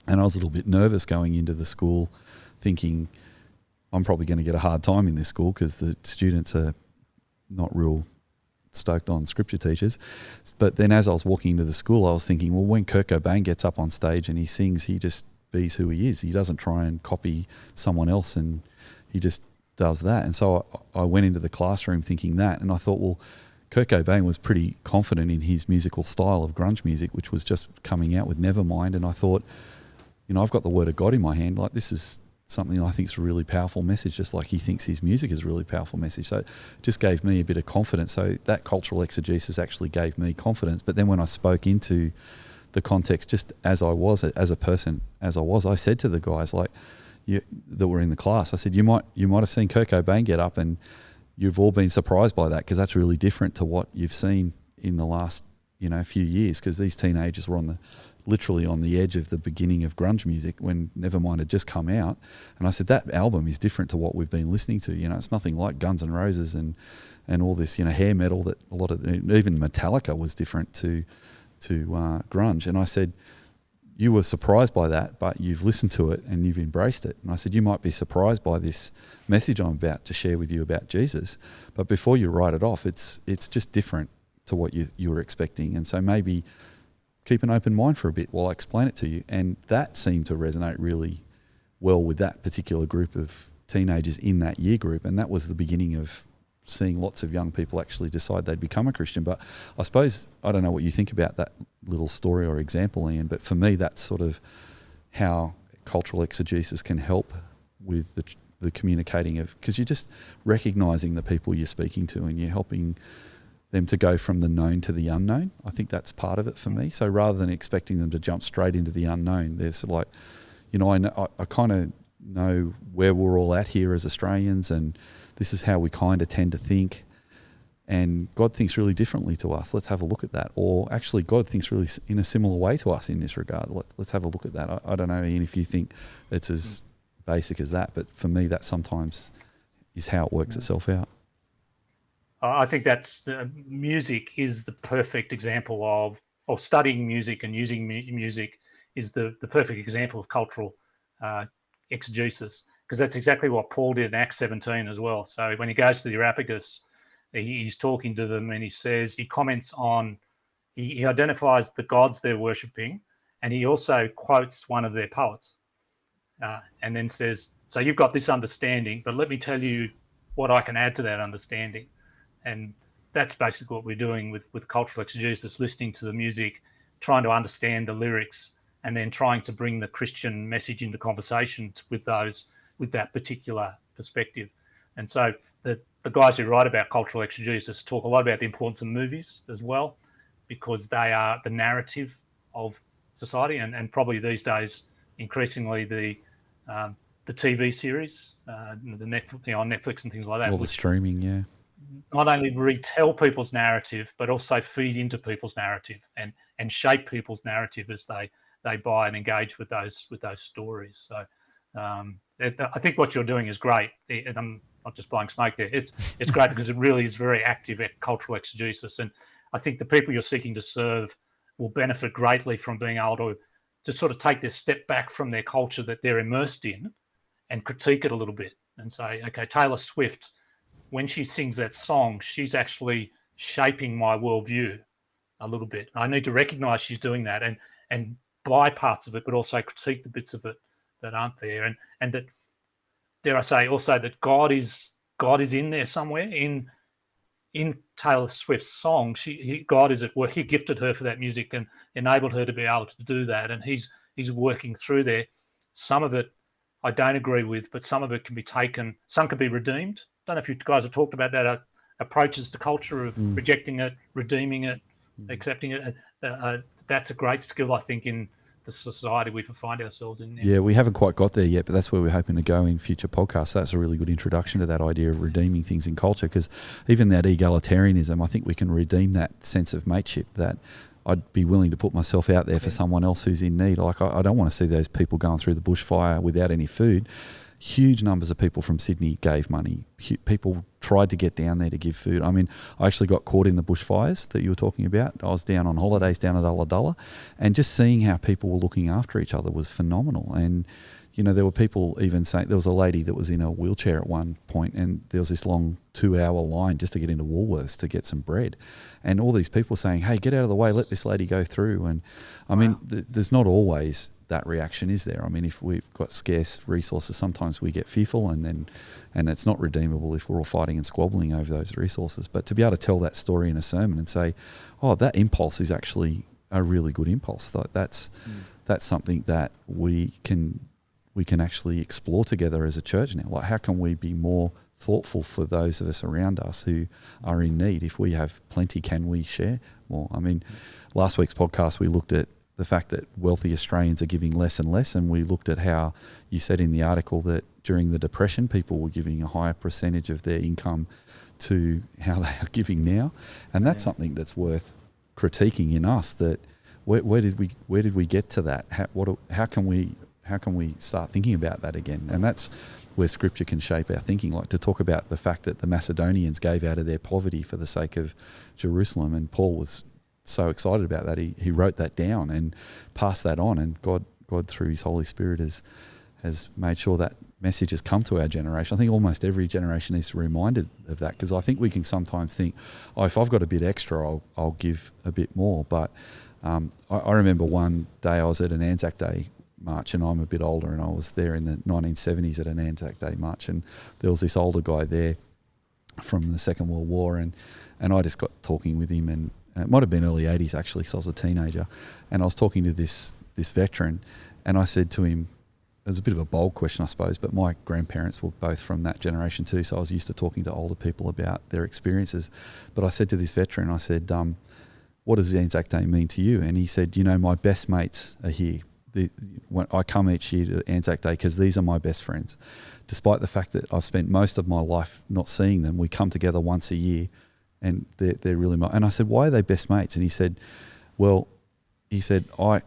and I was a little bit nervous going into the school thinking I'm probably going to get a hard time in this school because the students are not real stoked on scripture teachers. But then as I was walking into the school, I was thinking, well, when Kurt Cobain gets up on stage and he sings, he just be's who he is. He doesn't try and copy someone else, and he just does that. And so I went into the classroom thinking that, and I thought, well, Kurt Cobain was pretty confident in his musical style of grunge music, which was just coming out with Nevermind, and I thought, I've got the Word of God in my hand. Like, this is something I think is a really powerful message, just like he thinks his music is a really powerful message. So it just gave me a bit of confidence. So that cultural exegesis actually gave me confidence. But then when I spoke into the context, just as I was, as a person, as I was, I said to the guys that were in the class, I said, you might have seen Kurt Cobain get up and you've all been surprised by that, because that's really different to what you've seen in the last few years, because these teenagers were literally on the edge of the beginning of grunge music when Nevermind had just come out. And I said, that album is different to what we've been listening to. It's nothing like Guns N' Roses and all this, hair metal that a lot of, even Metallica was different to grunge. And I said, you were surprised by that, but you've listened to it and you've embraced it. And I said, you might be surprised by this message I'm about to share with you about Jesus, but before you write it off, it's just different to what you were expecting. And so maybe keep an open mind for a bit while I explain it to you. And that seemed to resonate really well with that particular group of teenagers in that year group, and that was the beginning of seeing lots of young people actually decide they'd become a Christian. But I suppose, I don't know what you think about that little story or example, Ian, but for me that's sort of how cultural exegesis can help with the communicating of, because you're just recognising the people you're speaking to and you're helping them to go from the known to the unknown. I think that's part of it for me. So rather than expecting them to jump straight into the unknown, there's like, you know, I kind of know where we're all at here as Australians, and this is how we kind of tend to think, and God thinks really differently to us. Let's have a look at that. Or actually God thinks really in a similar way to us in this regard. Let's have a look at that. I don't know, Ian, if you think it's as basic as that, but for me that sometimes is how it works itself out. I think that's music is the perfect example of, or studying music and using music is the perfect example of cultural exegesis, because that's exactly what Paul did in Acts 17 as well. So when he goes to the Areopagus, he's talking to them and he comments on, he identifies the gods they're worshipping, and he also quotes one of their poets and then says, so you've got this understanding, but let me tell you what I can add to that understanding. And that's basically what we're doing with cultural exegesis, listening to the music, trying to understand the lyrics, and then trying to bring the Christian message into conversation with that particular perspective. And so the guys who write about cultural exegesis talk a lot about the importance of movies as well, because they are the narrative of society, and probably these days increasingly the TV series, the Netflix, on Netflix and things like that. All the streaming, yeah. Not only retell people's narrative, but also feed into people's narrative and shape people's narrative as they buy and engage with those stories. So I think what you're doing is great, and I'm not just blowing smoke there. It's great because it really is very active at cultural exegesis, and I think the people you're seeking to serve will benefit greatly from being able to sort of take this step back from their culture that they're immersed in and critique it a little bit and say, okay, Taylor Swift, when she sings that song, she's actually shaping my worldview a little bit. I need to recognize she's doing that and buy parts of it, but also critique the bits of it that aren't there. And that, dare I say, also that God is in there somewhere in Taylor Swift's song. God is at work. He gifted her for that music and enabled her to be able to do that. And he's working through there. Some of it I don't agree with, but some of it can be taken. Some can be redeemed. Don't know if you guys have talked about that, approaches to culture of rejecting it, redeeming it, accepting it. That's a great skill, I think, in the society we find ourselves in. Yeah, we haven't quite got there yet, but that's where we're hoping to go in future podcasts. That's a really good introduction to that idea of redeeming things in culture, because even that egalitarianism, I think we can redeem that sense of mateship, that I'd be willing to put myself out there for someone else who's in need. Like I don't want to see those people going through the bushfire without any food. Huge numbers of people from Sydney gave money. People tried to get down there to give food. I mean, I actually got caught in the bushfires that you were talking about. I was down on holidays down at Ulladulla, and just seeing how people were looking after each other was phenomenal. And, you know, there were people even saying, there was a lady that was in a wheelchair at one point, and there was this long 2-hour line just to get into Woolworths to get some bread. And all these people saying, hey, get out of the way, let this lady go through. And I mean, there's not always that reaction, is there? I mean, if we've got scarce resources, sometimes we get fearful, and it's not redeemable if we're all fighting and squabbling over those resources. But to be able to tell that story in a sermon and say, oh, that impulse is actually a really good impulse. That's something that we can actually explore together as a church now. Like, how can we be more thoughtful for those of us around us who are in need? If we have plenty, can we share more? I mean, last week's podcast, we looked at the fact that wealthy Australians are giving less and less, and we looked at how you said in the article that during the Depression, people were giving a higher percentage of their income to how they are giving now, and that's something that's worth critiquing in us. That where did we get to that? How can we start thinking about that again? And that's where Scripture can shape our thinking. Like to talk about the fact that the Macedonians gave out of their poverty for the sake of Jerusalem, and Paul was so excited about that, he wrote that down and passed that on, and God through his Holy Spirit has made sure that message has come to our generation. I think almost every generation is reminded of that, because I think we can sometimes think, oh, if I've got a bit extra, I'll give a bit more. But I remember one day I was at an Anzac Day march, and I'm a bit older, and I was there in the 1970s at an Anzac Day march, and there was this older guy there from the Second World War, and I just got talking with him, and it might have been early 80s actually, because I was a teenager, and I was talking to this veteran, and I said to him, it was a bit of a bold question, I suppose, but my grandparents were both from that generation too, so I was used to talking to older people about their experiences. But I said to this veteran, I said, what does the Anzac Day mean to you? And he said, my best mates are here. When I come each year to Anzac Day because these are my best friends. Despite the fact that I've spent most of my life not seeing them, we come together once a year, and they're really my... And I said, why are they best mates? And he said, I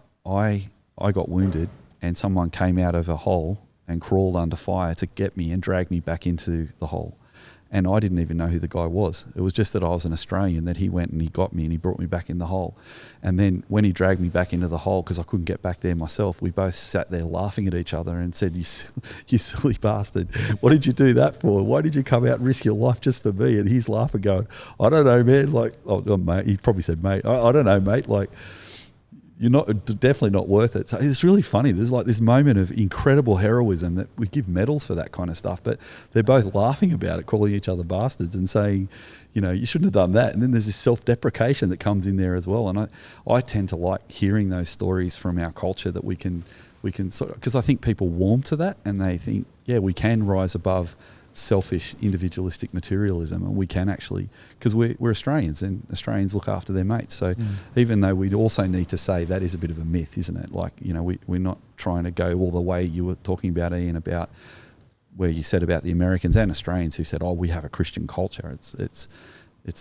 got wounded, and someone came out of a hole and crawled under fire to get me and drag me back into the hole. And I didn't even know who the guy was. It was just that I was an Australian, that he went and he got me and he brought me back in the hole. And then when he dragged me back into the hole, because I couldn't get back there myself, we both sat there laughing at each other and said, you silly bastard, what did you do that for? Why did you come out and risk your life just for me? And he's laughing going, I don't know, man. Like, oh, mate, he probably said, mate, I don't know, mate. Like, you're definitely not worth it. So it's really funny. There's like this moment of incredible heroism that we give medals for that kind of stuff, but they're both laughing about it, calling each other bastards and saying, you shouldn't have done that. And then there's this self-deprecation that comes in there as well. And I tend to like hearing those stories from our culture that we can sort of, because I think people warm to that and they think, yeah, we can rise above selfish individualistic materialism, and we can actually, because we're Australians and Australians look after their mates, so even though we also need to say that is a bit of a myth, isn't it? Like, we're not trying to go all the way you were talking about, Ian, about where you said about the Americans and Australians who said, oh, we have a Christian culture. It's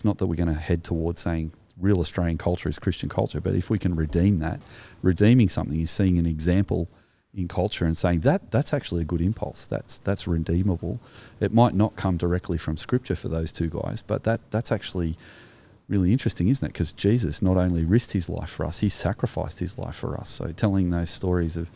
not that we're going to head towards saying real Australian culture is Christian culture, but if we can redeem that, redeeming something is seeing an example in culture and saying that's actually a good impulse, that's redeemable. It might not come directly from scripture for those two guys, but that's actually really interesting, isn't it? Because Jesus not only risked his life for us, he sacrificed his life for us. So telling those stories of,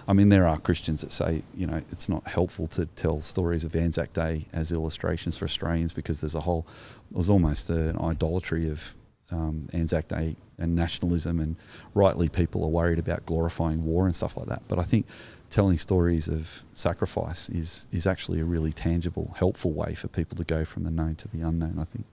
there are Christians that say, it's not helpful to tell stories of Anzac Day as illustrations for Australians because there's almost an idolatry of Anzac Day and nationalism, and rightly people are worried about glorifying war and stuff like that. But I think telling stories of sacrifice is actually a really tangible, helpful way for people to go from the known to the unknown, I think.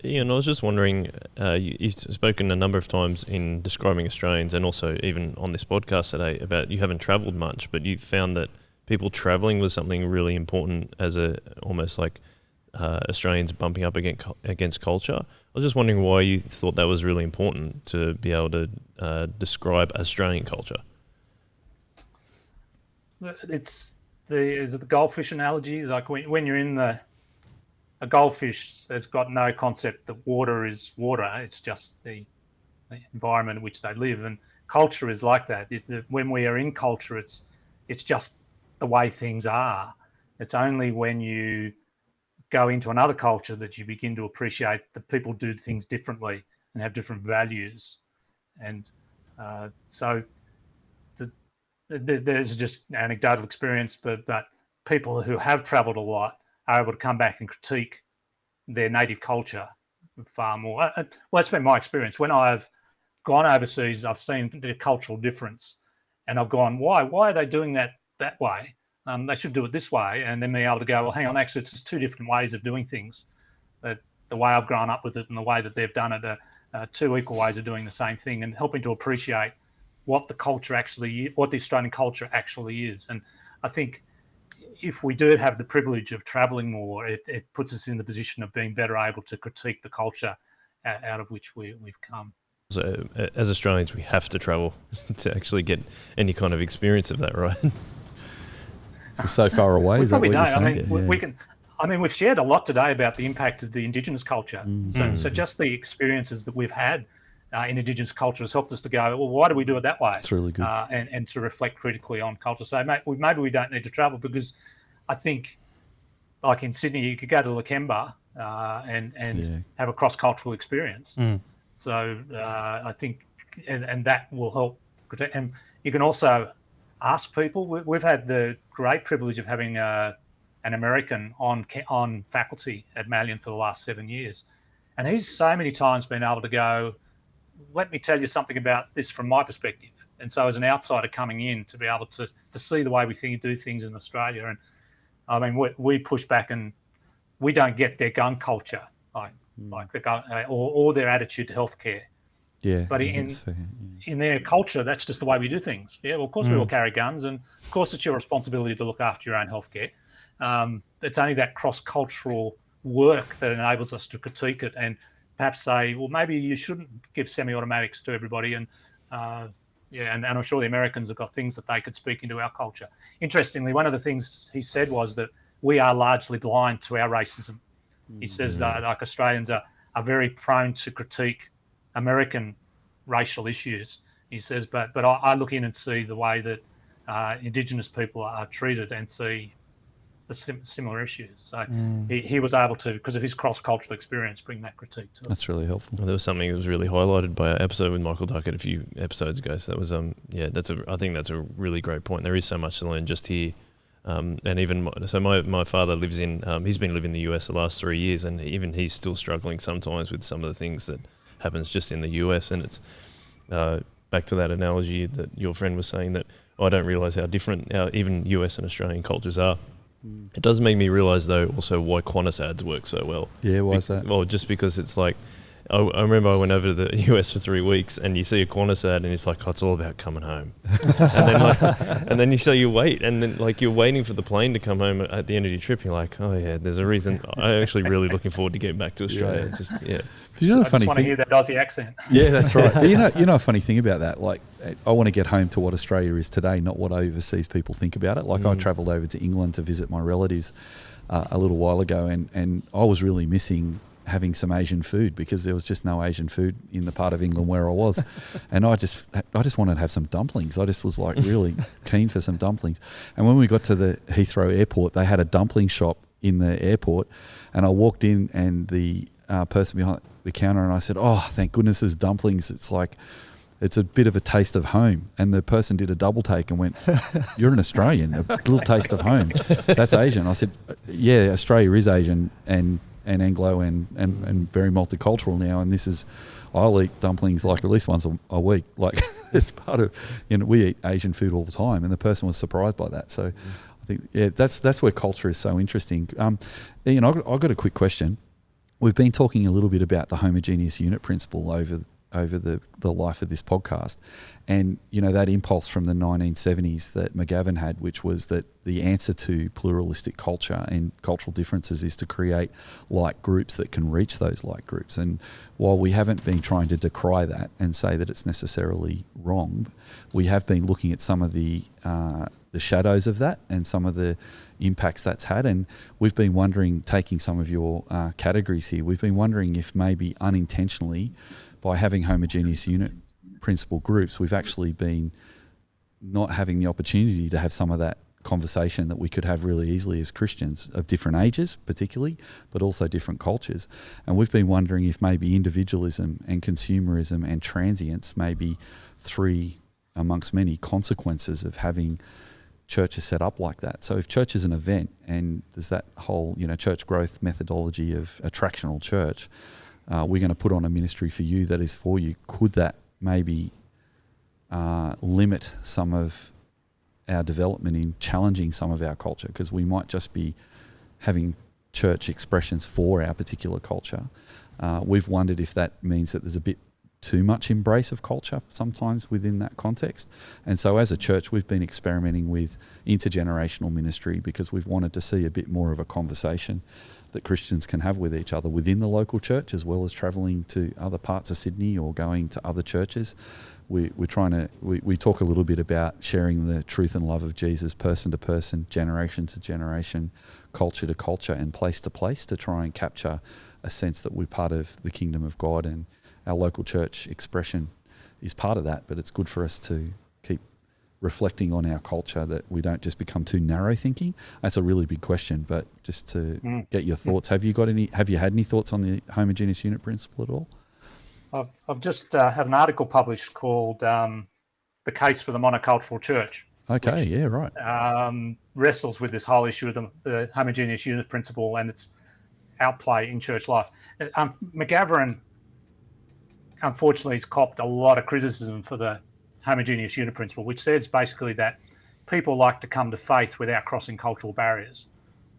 Ian, I was just wondering, you've spoken a number of times in describing Australians and also even on this podcast today about you haven't travelled much, but you found that people travelling was something really important as almost like Australians bumping up against culture. I was just wondering why you thought that was really important to be able to describe Australian culture. Is it the goldfish analogy? Like when you're in a goldfish has got no concept that water is water. It's just the environment in which they live, and culture is like that. When we are in culture, it's just the way things are. It's only when you go into another culture that you begin to appreciate that people do things differently and have different values. And so there's just anecdotal experience, but people who have travelled a lot are able to come back and critique their native culture far more. Well, that's been my experience. When I've gone overseas, I've seen the cultural difference, and I've gone, why are they doing that way? They should do it this way, and then be able to go, well, hang on, actually, it's just two different ways of doing things. That the way I've grown up with it and the way that they've done it are two equal ways of doing the same thing, and helping to appreciate what the Australian culture actually is. And I think if we do have the privilege of travelling more, it puts us in the position of being better able to critique the culture out of which we've come. So as Australians, we have to travel to actually get any kind of experience of that, right? So far away. We is that probably what don't. you're saying? We can. We've shared a lot today about the impact of the Indigenous culture. So just the experiences that we've had in Indigenous culture has helped us to go, well, why do we do it that way? It's really good. And to reflect critically on culture. So maybe we don't need to travel, because I think, like in Sydney, you could go to Lakemba and have a cross-cultural experience. So I think, and that will help. And you can also ask people. We've had the great privilege of having an American on faculty at Malyon for the last 7 years, and he's so many times been able to go, let me tell you something about this from my perspective, And so as an outsider coming in to be able to see the way we do things in Australia, and I mean, we push back and we don't get their gun culture, like the gun, or their attitude to healthcare. Yeah. But in their culture, that's just the way we do things. Yeah, well, of course we all carry guns, and of course it's your responsibility to look after your own healthcare. It's only that cross-cultural work that enables us to critique it and perhaps say, well, maybe you shouldn't give semi-automatics to everybody. And and I'm sure the Americans have got things that they could speak into our culture. Interestingly, one of the things he said was that we are largely blind to our racism. He says that like Australians are very prone to critique American racial issues. He says, but I look in and see the way that Indigenous people are treated and see the similar issues. So he was able to, because of his cross-cultural experience, bring that critique to it. That's really helpful. Well, there was something that was really highlighted by our episode with Michael Duckett a few episodes ago. So that was I think that's a really great point. There is so much to learn just here. And even my father lives in he's been living in the US the last 3 years, and even he's still struggling sometimes with some of the things that happens just in the US. And it's back to that analogy that your friend was saying, that I don't realize how different even US and Australian cultures are. It does make me realize though also why Qantas ads work so well. Yeah, why is that? Well, just because it's like, I remember I went over to the US for 3 weeks, and you see a Qantas ad, and it's like, oh, it's all about coming home. and then you wait, and then like you're waiting for the plane to come home at the end of your trip. You're like, oh yeah, there's a reason. I'm actually really looking forward to getting back to Australia. Do you know the funny thing? I just want to hear that Aussie accent. Yeah, that's right. But you know a funny thing about that? Like, I want to get home to what Australia is today, not what overseas people think about it. Like, I travelled over to England to visit my relatives a little while ago, and I was really missing having some Asian food, because there was just no Asian food in the part of England where I was. And I just wanted to have some dumplings. I just was like really keen for some dumplings. And when we got to the Heathrow airport, they had a dumpling shop in the airport, and I walked in, and the person behind the counter, and I said, oh, thank goodness there's dumplings. It's like, it's a bit of a taste of home. And the person did a double take and went, you're an Australian, a little taste of home. That's Asian. I said, yeah, Australia is Asian and Anglo and very multicultural now, and I'll eat dumplings like at least once a week. Like, it's part of, we eat Asian food all the time, and the person was surprised by that. So I think that's where culture is so interesting. Ian, I've got a quick question. We've been talking a little bit about the homogeneous unit principle over the life of this podcast, and that impulse from the 1970s that McGavin had, which was that the answer to pluralistic culture and cultural differences is to create like groups that can reach those like groups. And while we haven't been trying to decry that and say that it's necessarily wrong, we have been looking at some of the shadows of that and some of the impacts that's had. And we've been wondering, taking some of your categories here, we've been wondering if maybe unintentionally, by having homogeneous unit principle groups, we've actually been not having the opportunity to have some of that conversation that we could have really easily as Christians of different ages particularly, but also different cultures. And we've been wondering if maybe individualism and consumerism and transience may be three amongst many consequences of having churches set up like that. So if church is an event, and there's that whole church growth methodology of attractional church, we're going to put on a ministry for you that is for you. Could that maybe limit some of our development in challenging some of our culture? Because we might just be having church expressions for our particular culture. We've wondered if that means that there's a bit too much embrace of culture sometimes within that context. And so as a church, we've been experimenting with intergenerational ministry, because we've wanted to see a bit more of a conversation that Christians can have with each other within the local church, as well as travelling to other parts of Sydney or going to other churches. We talk a little bit about sharing the truth and love of Jesus person to person, generation to generation, culture to culture, and place to place, to try and capture a sense that we're part of the kingdom of God, and our local church expression is part of that. But it's good for us to keep reflecting on our culture, that we don't just become too narrow thinking. That's a really big question, but just to get your thoughts. Have you had any thoughts on the homogeneous unit principle at all? I've just had an article published called "The Case for the Monocultural Church." Okay, which, yeah, right. Wrestles with this whole issue of the homogeneous unit principle and its outplay in church life. McGavin, unfortunately, has copped a lot of criticism for the homogeneous unit principle, which says basically that people like to come to faith without crossing cultural barriers.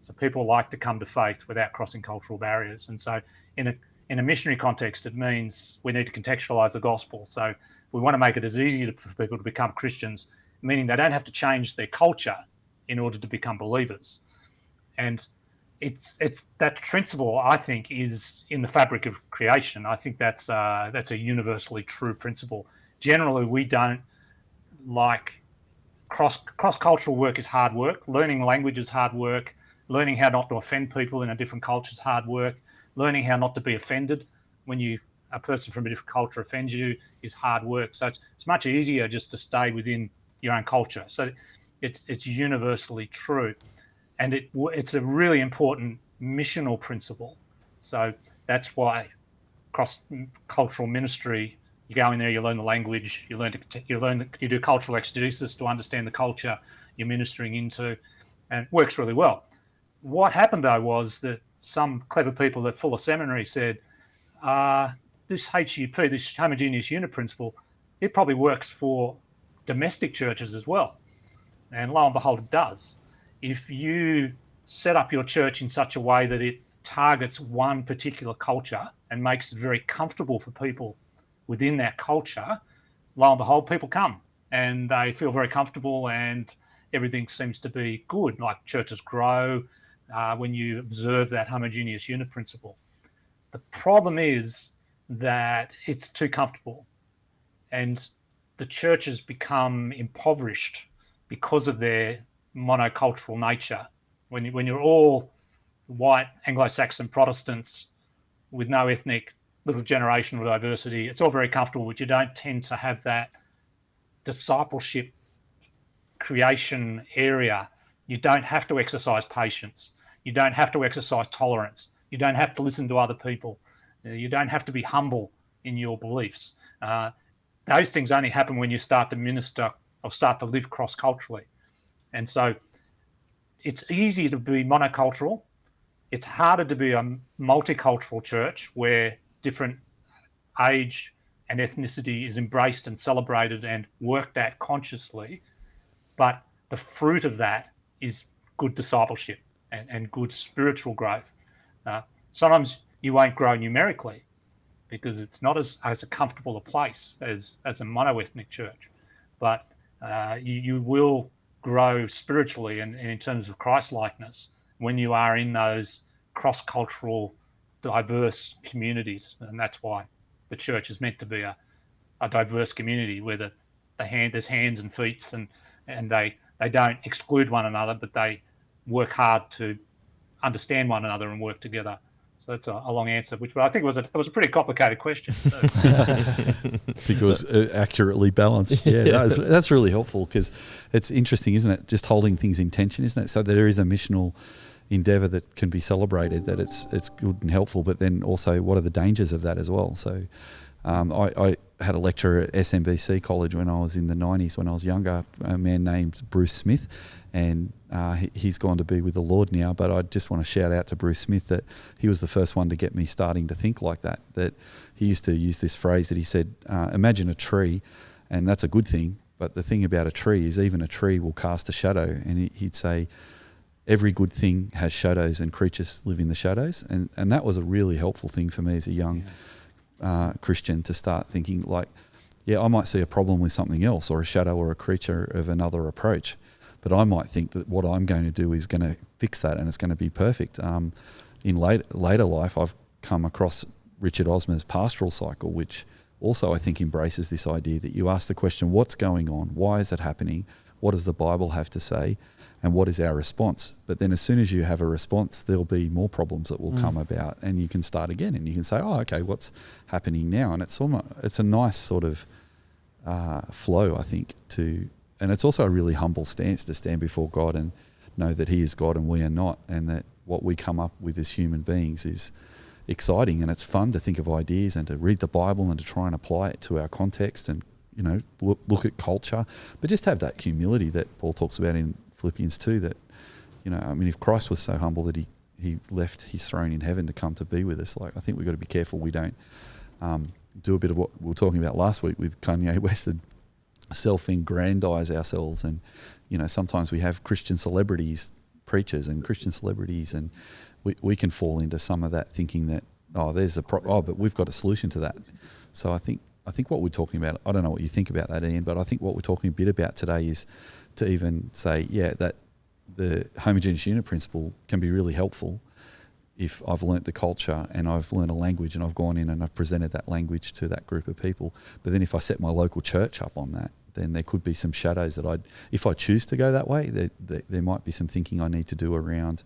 So people like to come to faith without crossing cultural barriers. And so in a missionary context, it means we need to contextualize the gospel. So we want to make it as easy for people to become Christians, meaning they don't have to change their culture in order to become believers. And it's that principle, I think, is in the fabric of creation. I think that's a universally true principle. Generally, we don't like cross-cultural work is hard work. Learning language is hard work. Learning how not to offend people in a different culture is hard work. Learning how not to be offended when a person from a different culture offends you is hard work. So it's much easier just to stay within your own culture. So it's universally true. And it's a really important missional principle. So that's why cross-cultural ministry, you go in there, you learn the language, you do cultural exegesis to understand the culture you're ministering into, and it works really well. What happened, though, was that some clever people at Fuller Seminary said, this HUP, this homogeneous unit principle, it probably works for domestic churches as well. And lo and behold, it does. If you set up your church in such a way that it targets one particular culture and makes it very comfortable for people within that culture, lo and behold, people come and they feel very comfortable and everything seems to be good. Like churches grow when you observe that homogeneous unit principle. The problem is that it's too comfortable and the churches become impoverished because of their monocultural nature. When you're all white Anglo-Saxon Protestants with no ethnic, little generational diversity, it's all very comfortable, but you don't tend to have that discipleship creation area. You don't have to exercise patience. You don't have to exercise tolerance. You don't have to listen to other people. You don't have to be humble in your beliefs. Those things only happen when you start to minister or start to live cross-culturally. And so it's easy to be monocultural. It's harder to be a multicultural church where different age and ethnicity is embraced and celebrated and worked at consciously. But the fruit of that is good discipleship and good spiritual growth. Sometimes you won't grow numerically because it's not as comfortable a place as a monoethnic church. But you will grow spiritually and in terms of Christ-likeness when you are in those cross-cultural, diverse communities. And that's why the church is meant to be a diverse community where there's hands and feet and they don't exclude one another, but they work hard to understand one another and work together. So that's a long answer, but I think it was a pretty complicated question. So. I think it was accurately balanced. Yeah, that's really helpful because it's interesting, isn't it? Just holding things in tension, isn't it? So there is a missional endeavour that can be celebrated, that it's good and helpful, but then also what are the dangers of that as well? So I had a lecturer at SMBC College when I was in the 90s, when I was younger, a man named Bruce Smith, and he's gone to be with the Lord now, but I just want to shout out to Bruce Smith that he was the first one to get me starting to think like that, that he used to use this phrase that he said, imagine a tree, and that's a good thing, but the thing about a tree is even a tree will cast a shadow, and he'd say, every good thing has shadows and creatures live in the shadows, and that was a really helpful thing for me as a young Christian to start thinking like, yeah, I might see a problem with something else or a shadow or a creature of another approach, but I might think that what I'm going to do is going to fix that and it's going to be perfect. In later life, I've come across Richard Osmer's pastoral cycle, which also I think embraces this idea that you ask the question, what's going on? Why is it happening? What does the Bible have to say? And what is our response? But then as soon as you have a response, there'll be more problems that will come about, and you can start again and you can say, oh, okay, what's happening now? And it's a nice sort of flow, I think, and it's also a really humble stance to stand before God and know that he is God and we are not, and that what we come up with as human beings is exciting, and it's fun to think of ideas and to read the Bible and to try and apply it to our context and, you know, look at culture, but just have that humility that Paul talks about in Philippians 2, that, you know, I mean, if Christ was so humble that he left his throne in heaven to come to be with us, like, I think we've got to be careful we don't do a bit of what we were talking about last week with Kanye West and self-aggrandize ourselves, and sometimes we have Christian celebrities, preachers and Christian celebrities, and we can fall into some of that thinking that but we've got a solution to that. So I think what we're talking about, I don't know what you think about that, Ian, but I think what we're talking a bit about today is to even say, that the homogeneous unit principle can be really helpful if I've learnt the culture and I've learnt a language and I've gone in and I've presented that language to that group of people. But then if I set my local church up on that, then there could be some shadows that if I choose to go that way, there might be some thinking I need to do around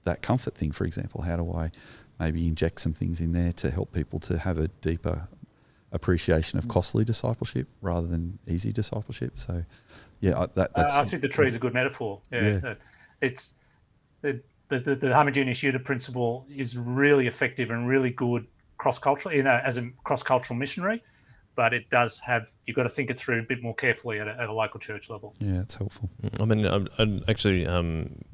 that comfort thing, for example. How do I maybe inject some things in there to help people to have a deeper appreciation of costly discipleship rather than easy discipleship? So, that's... I think the tree is a good metaphor. Yeah. It's... The homogeneous unit principle is really effective and really good cross-culturally, as a cross-cultural missionary, but it does have, you've got to think it through a bit more carefully at a local church level. Yeah, it's helpful. I mean,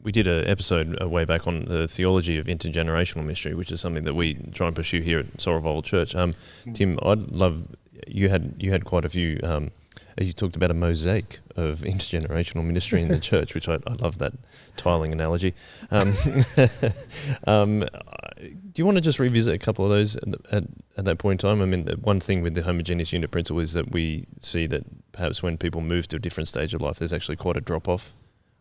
we did an episode way back on the theology of intergenerational ministry, which is something that we try and pursue here at Sorrel Church. Tim, I'd love, you had quite a few, you talked about a mosaic of intergenerational ministry in the church, which I love that tiling analogy. Do you want to just revisit a couple of those at that point in time? I mean, one thing with the homogeneous unit principle is that we see that perhaps when people move to a different stage of life, there's actually quite a drop-off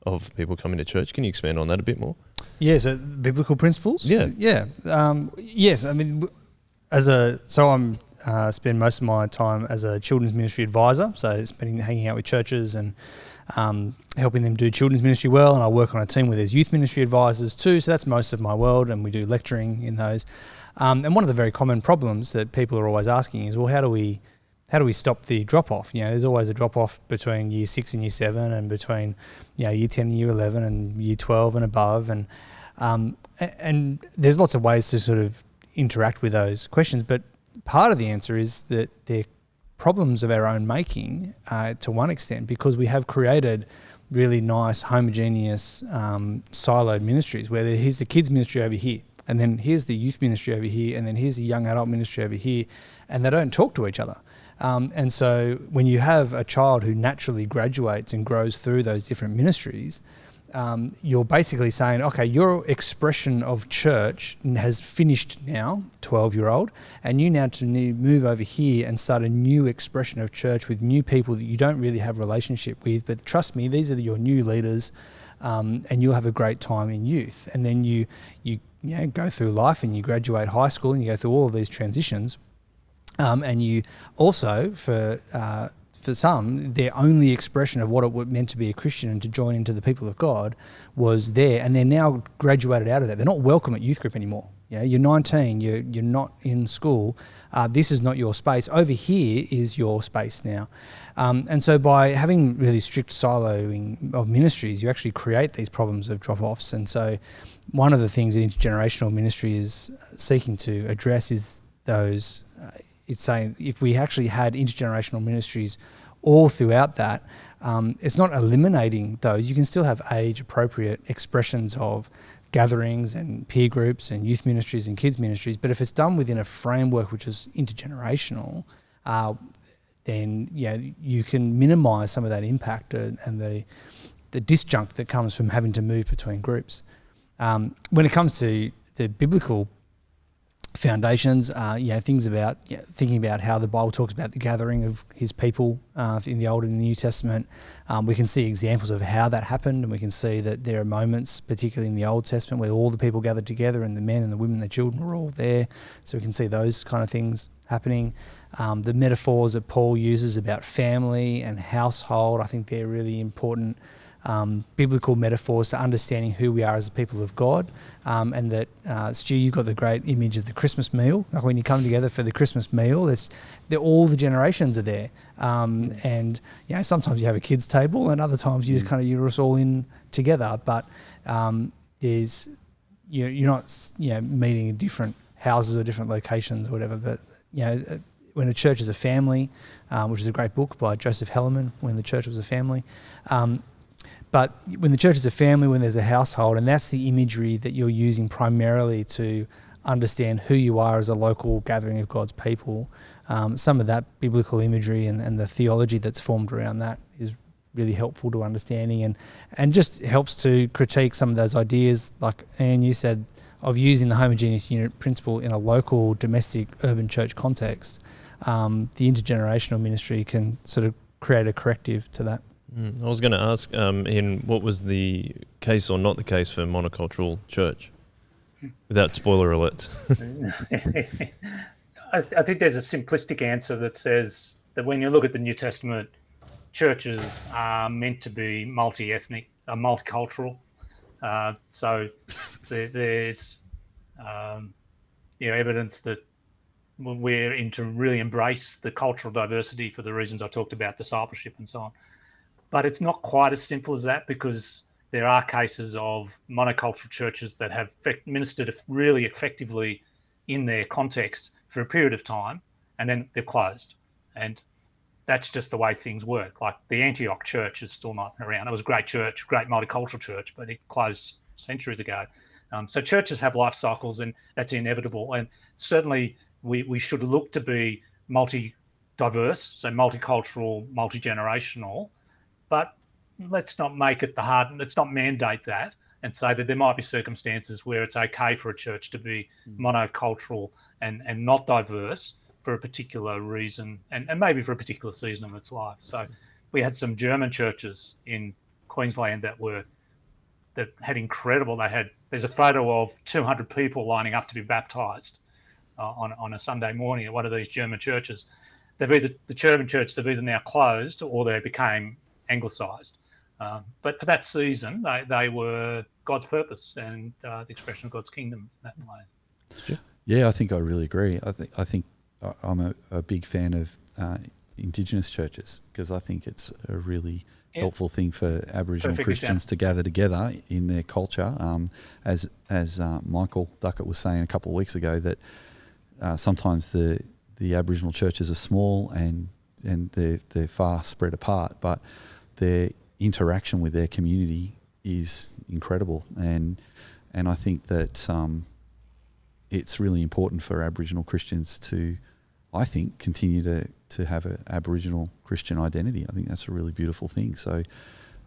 of people coming to church. Can you expand on that a bit more? Yeah, so biblical principles? Yeah. Yes, I mean, I'm spend most of my time as a children's ministry advisor, so hanging out with churches and helping them do children's ministry well, and I work on a team where there's youth ministry advisors too, so that's most of my world, and we do lecturing in those. And one of the very common problems that people are always asking is, well, how do we stop the drop-off? There's always a drop-off between year 6 and year 7, and between year 10 and year 11 and year 12 and above, and there's lots of ways to sort of interact with those questions, but part of the answer is that they're problems of our own making to one extent, because we have created really nice, homogeneous, siloed ministries where here's the kids ministry over here, and then here's the youth ministry over here, and then here's the young adult ministry over here, and they don't talk to each other. And so when you have a child who naturally graduates and grows through those different ministries, you're basically saying, okay, your expression of church has finished now, 12-year-old, and you now need to move over here and start a new expression of church with new people that you don't really have a relationship with, but trust me, these are your new leaders, and you'll have a great time in youth. And then you go through life and you graduate high school and you go through all of these transitions, and you also, for some, their only expression of what it meant to be a Christian and to join into the people of God was there, and they're now graduated out of that. They're not welcome at youth group anymore. You're 19, you're not in school. This is not your space. Over here is your space now. And so by having really strict siloing of ministries, you actually create these problems of drop-offs. And so one of the things that intergenerational ministry is seeking to address is those. It's saying if we actually had intergenerational ministries all throughout that, it's not eliminating those. You can still have age-appropriate expressions of gatherings and peer groups and youth ministries and kids ministries, but if it's done within a framework which is intergenerational, then you can minimise some of that impact and the disjunct that comes from having to move between groups. When it comes to the biblical foundations, things about thinking about how the Bible talks about the gathering of his people in the Old and the New Testament. We can see examples of how that happened, and we can see that there are moments, particularly in the Old Testament, where all the people gathered together and the men and the women and the children were all there. So we can see those kind of things happening. The metaphors that Paul uses about family and household, I think they're really important biblical metaphors to understanding who we are as a people of God, and that Stu, you've got the great image of the Christmas meal. Like when you come together for the Christmas meal, all the generations are there, and sometimes you have a kids table, and other times you just kind of you're just all in together. But there's you're not meeting in different houses or different locations or whatever. But when a church is a family, which is a great book by Joseph Hellerman, When the Church Was a Family. But when the church is a family, when there's a household, and that's the imagery that you're using primarily to understand who you are as a local gathering of God's people, some of that biblical imagery and the theology that's formed around that is really helpful to understanding and just helps to critique some of those ideas, like Ian, you said, of using the homogeneous unit principle in a local, domestic, urban church context. The intergenerational ministry can sort of create a corrective to that. I was going to ask, Ian, what was the case or not the case for monocultural church? Without spoiler alerts. I think there's a simplistic answer that says that when you look at the New Testament, churches are meant to be multi-ethnic, multicultural. So there's evidence that we're in to really embrace the cultural diversity for the reasons I talked about, discipleship and so on. But it's not quite as simple as that, because there are cases of monocultural churches that have ministered really effectively in their context for a period of time, and then they've closed. And that's just the way things work. Like the Antioch church is still not around. It was a great church, great multicultural church, but it closed centuries ago. So churches have life cycles, and that's inevitable. And certainly we should look to be multi-diverse, so multicultural, multi-generational, but let's not make it let's not mandate that and say that there might be circumstances where it's okay for a church to be monocultural and not diverse for a particular reason and maybe for a particular season of its life. So we had some German churches in Queensland that had incredible, there's a photo of 200 people lining up to be baptised on a Sunday morning at one of these German churches. The German churches have either now closed or they became anglicised. But for that season, they were God's purpose and the expression of God's kingdom in that way. Yeah, I think I really agree. I think I'm a big fan of Indigenous churches, because I think it's a really helpful thing for Aboriginal Christians to gather together in their culture. As Michael Duckett was saying a couple of weeks ago, that sometimes the Aboriginal churches are small and they're far spread apart, but their interaction with their community is incredible, and I think that it's really important for Aboriginal Christians to, I think, continue to have an Aboriginal Christian identity. I think that's a really beautiful thing. So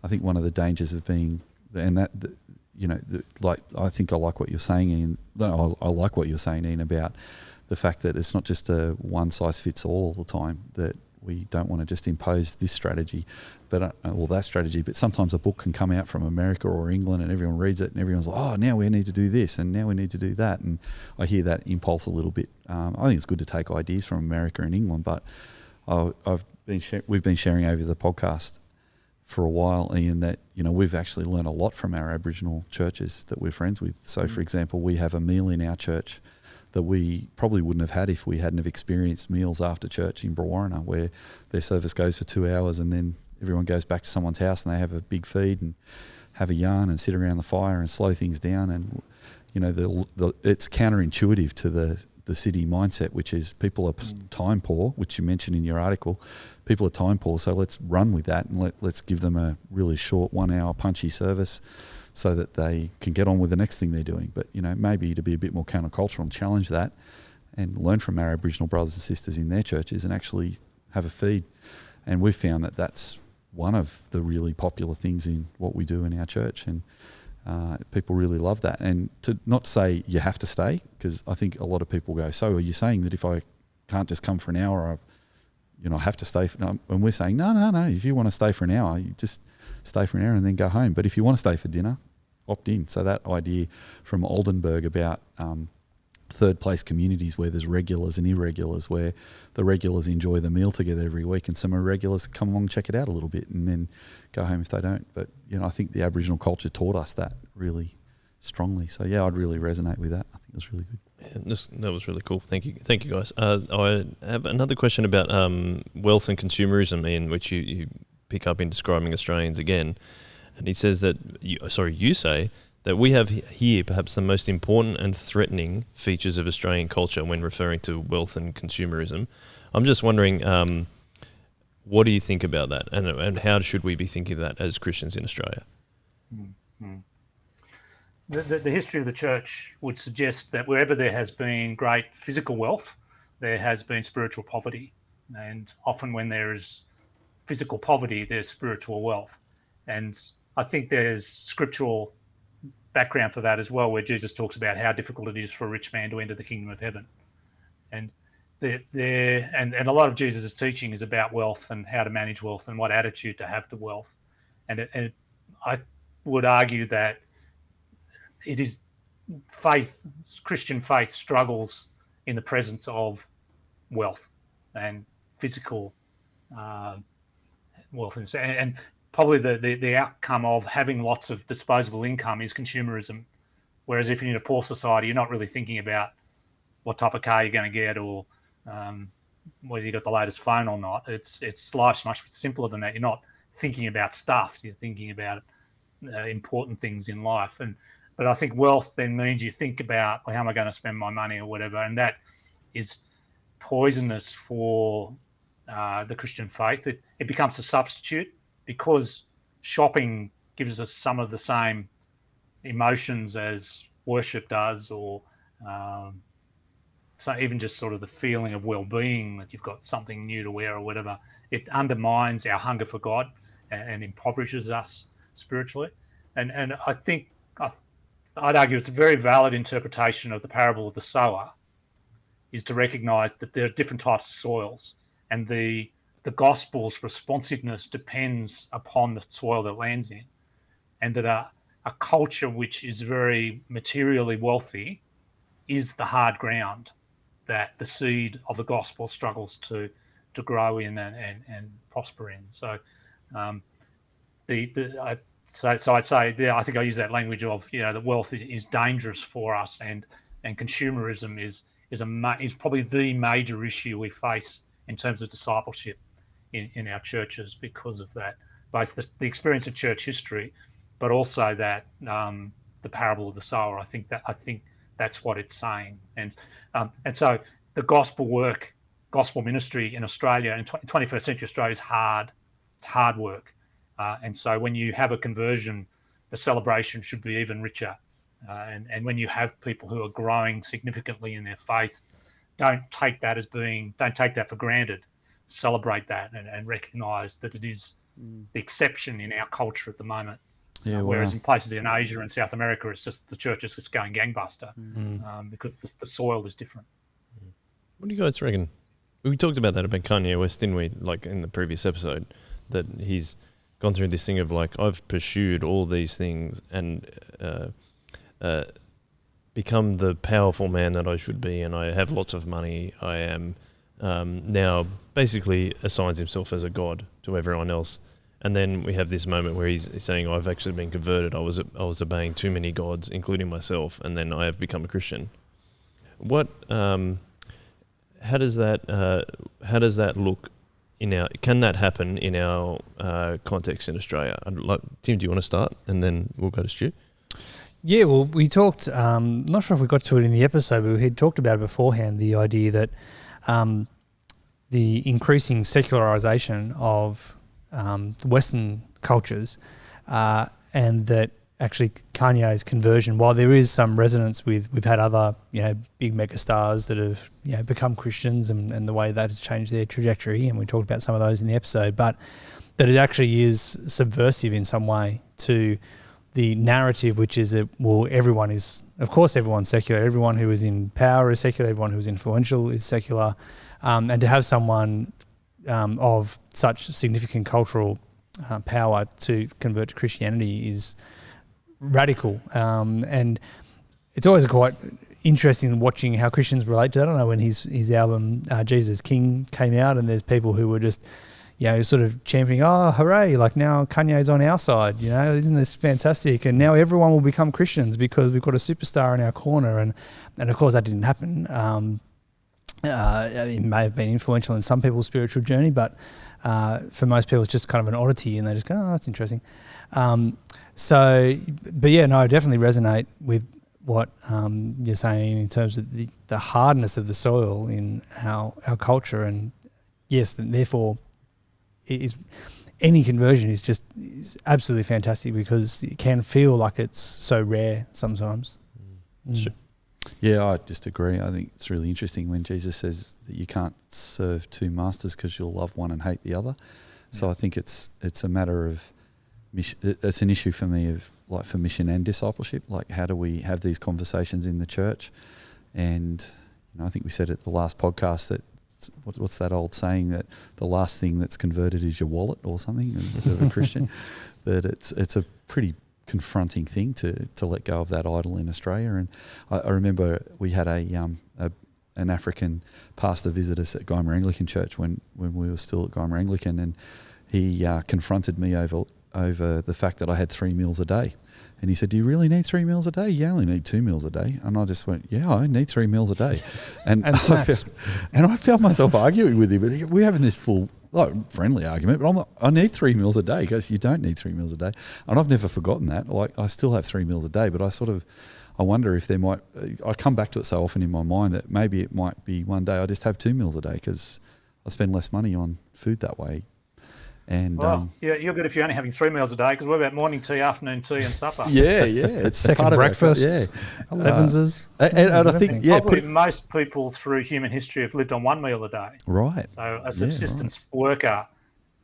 I think one of the dangers of being, and that, I think I like what you're saying, Ian. No, I like what you're saying, Ian, about the fact that it's not just a one size fits all the time, that we don't want to just impose this strategy, but that strategy. But sometimes a book can come out from America or England, and everyone reads it, and everyone's like, "Oh, now we need to do this, and now we need to do that." And I hear that impulse a little bit. I think it's good to take ideas from America and England, but we've been sharing over the podcast for a while, Ian, that we've actually learned a lot from our Aboriginal churches that we're friends with. So, for example, we have a meal in our church that we probably wouldn't have had if we hadn't have experienced meals after church in Brewarrina, where their service goes for 2 hours and then everyone goes back to someone's house and they have a big feed and have a yarn and sit around the fire and slow things down. And it's counterintuitive to the city mindset, which is people are time poor, which you mentioned in your article. People are time poor, so let's run with that and let's give them a really short 1 hour punchy service so that they can get on with the next thing they're doing. But, maybe to be a bit more countercultural and challenge that and learn from our Aboriginal brothers and sisters in their churches and actually have a feed. And we've found that that's one of the really popular things in what we do in our church, and people really love that. And to not say you have to stay, because I think a lot of people go, so are you saying that if I can't just come for an hour, I have to stay? And we're saying, no. If you want to stay for an hour, you just stay for an hour and then go home. But if you want to stay for dinner, opt in. So that idea from Oldenburg about third place communities where there's regulars and irregulars, where the regulars enjoy the meal together every week and some irregulars come along and check it out a little bit and then go home if they don't. But, I think the Aboriginal culture taught us that really strongly. So, yeah, I'd really resonate with that. I think it was really good. Yeah, that was really cool. Thank you, guys. I have another question about wealth and consumerism, Ian, which you pick up in describing Australians again. And he says that, you say that we have here perhaps the most important and threatening features of Australian culture when referring to wealth and consumerism. I'm just wondering, what do you think about that? And how should we be thinking of that as Christians in Australia? Mm-hmm. The history of the church would suggest that wherever there has been great physical wealth, there has been spiritual poverty. And often when there is physical poverty, there's spiritual wealth. And I think there's scriptural background for that as well, where Jesus talks about how difficult it is for a rich man to enter the kingdom of heaven. And and a lot of Jesus' teaching is about wealth and how to manage wealth and what attitude to have to wealth. And I would argue that it is Christian faith struggles in the presence of wealth and physical wealth. And probably the outcome of having lots of disposable income is consumerism. Whereas if you're in a poor society, you're not really thinking about what type of car you're going to get or whether you got the latest phone or not. It's life's much simpler than that. You're not thinking about stuff. You're thinking about important things in life. But I think wealth then means you think about, well, how am I going to spend my money or whatever, and that is poisonous for the Christian faith. It becomes a substitute because shopping gives us some of the same emotions as worship does, or so even just sort of the feeling of well-being that you've got something new to wear or whatever. It undermines our hunger for God and impoverishes us spiritually. And I think I'd argue it's a very valid interpretation of the parable of the sower is to recognise that there are different types of soils, and the gospel's responsiveness depends upon the soil that it lands in, and that a culture which is very materially wealthy is the hard ground that the seed of the gospel struggles to grow in and prosper in. So So I'd say there. I think I use that language of that wealth is dangerous for us, and consumerism is probably the major issue we face in terms of discipleship in our churches because of that. Both the experience of church history, but also that the parable of the sower. I think that's what it's saying, and so the gospel ministry in Australia in 21st century Australia is hard. It's hard work. And so when you have a conversion, the celebration should be even richer. And when you have people who are growing significantly in their faith, don't take that for granted. Celebrate that and recognise that it is the exception in our culture at the moment. Yeah, whereas in places in Asia and South America, it's just the church is just going gangbuster because the soil is different. What do you guys reckon? We talked about that about Kanye West, didn't we? Like in the previous episode, that he's gone through this thing of like, I've pursued all these things and become the powerful man that I should be, and I have lots of money. I am now basically assigns himself as a god to everyone else. And then we have this moment where he's saying, I've actually been converted. I was obeying too many gods, including myself, and then I have become a Christian. What? How does that look? Can that happen in our context in Australia? Tim, do you want to start, and then we'll go to Stu? Yeah, well, we talked. Not sure if we got to it in the episode, but we had talked about it beforehand. The idea that the increasing secularization of Western cultures, and that actually Kanye's conversion, while there is some resonance we've had other big mega stars that have become Christians and the way that has changed their trajectory, and we talked about some of those in the episode, but that it actually is subversive in some way to the narrative, which is that everyone's secular, everyone who is in power is secular, everyone who is influential is secular, and to have someone of such significant cultural power to convert to Christianity is radical, and it's always quite interesting watching how Christians relate to that. I don't know, when his album Jesus King came out, and there's people who were just sort of championing, oh hooray, like now Kanye's on our side, isn't this fantastic, and now everyone will become Christians because we've got a superstar in our corner, and of course that didn't happen. It may have been influential in some people's spiritual journey, but for most people it's just kind of an oddity, and they just go, oh, that's interesting. I definitely resonate with what you're saying in terms of the hardness of the soil in our culture, and yes, therefore any conversion is absolutely fantastic because it can feel like it's so rare sometimes. Sure. Yeah, I just agree. I think it's really interesting when Jesus says that you can't serve two masters because you'll love one and hate the other. So I think it's a matter of mission. It's an issue for me of like for mission and discipleship. Like, how do we have these conversations in the church? And I think we said at the last podcast that what's that old saying that the last thing that's converted is your wallet or something of a Christian. That it's a pretty confronting thing to let go of that idol in Australia. And I remember we had an African pastor visit us at Guymer Anglican Church when we were still at Guymer Anglican, and he confronted me over the fact that I had 3 meals a day. And he said, "Do you really need 3 meals a day? You only need 2 meals a day." And I just went, "Yeah, I need 3 meals a day." And snacks. I found myself arguing with him. But we're having this full, friendly argument, but I need 3 meals a day. He goes, "You don't need 3 meals a day." And I've never forgotten that. Like, I still have 3 meals a day, but I wonder if there might, I come back to it so often in my mind that maybe it might be one day I just have 2 meals a day because I spend less money on food that way. And yeah, you're good if you're only having 3 meals a day, because what about morning tea, afternoon tea, and supper? Yeah, it's second part breakfast, of it, yeah. Elevenses. And I think, probably most people through human history have lived on 1 meal a day. Right. So a subsistence worker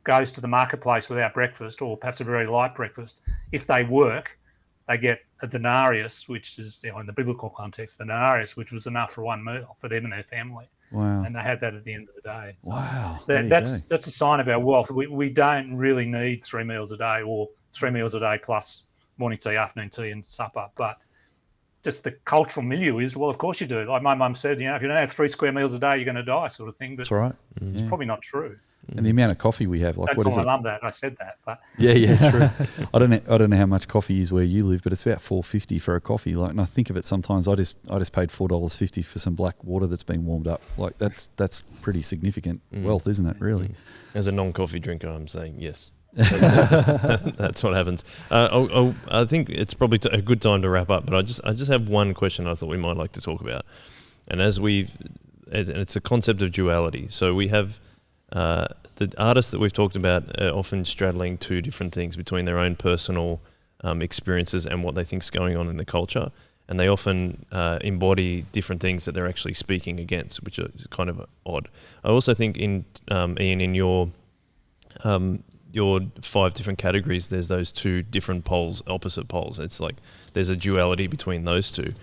goes to the marketplace without breakfast, or perhaps a very light breakfast. If they work, they get a denarius, which is, in the biblical context, the denarius, which was enough for 1 meal for them and their family. Wow. And they had that at the end of the day. So wow. That's a sign of our wealth. We don't really need 3 meals a day, or 3 meals a day plus morning tea, afternoon tea, and supper. But just the cultural milieu is, well, of course you do. Like my mum said, if you don't have 3 square meals a day, you're going to die, sort of thing. But that's right. It's probably not true. And the amount of coffee we have, like, don't what tell is my it? mum that I said that, but Yeah, true. I don't know how much coffee is where you live, but it's about $4.50 for a coffee. Like, and I think of it sometimes. I just paid $4.50 for some black water that's been warmed up. Like, that's pretty significant wealth, isn't it? Really. As a non-coffee drinker, I'm saying yes. That's what happens. I think it's probably a good time to wrap up, but I just have one question I thought we might like to talk about, and it's a concept of duality. So we have the artists that we've talked about are often straddling two different things between their own personal experiences and what they think is going on in the culture, and they often embody different things that they're actually speaking against, which is kind of odd. I also think Ian, in your 5 different categories, there's those 2 different poles, opposite poles. It's like there's a duality between those 2.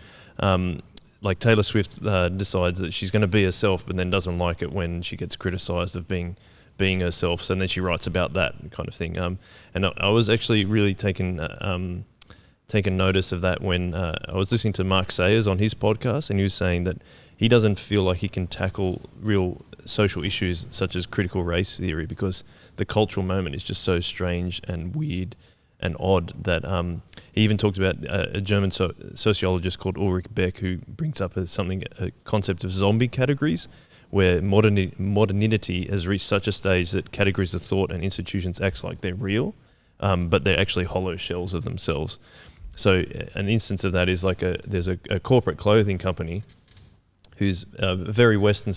Like Taylor Swift decides that she's going to be herself, but then doesn't like it when she gets criticised of being herself. So then she writes about that kind of thing. And I was actually really taken notice of that when I was listening to Mark Sayers on his podcast, and he was saying that he doesn't feel like he can tackle real social issues such as critical race theory because the cultural moment is just so strange and weird and odd that he even talked about a German sociologist called Ulrich Beck, who brings up a concept of zombie categories, where modernity has reached such a stage that categories of thought and institutions act like they're real, but they're actually hollow shells of themselves. So an instance of that is like there's a corporate clothing company who's very Western.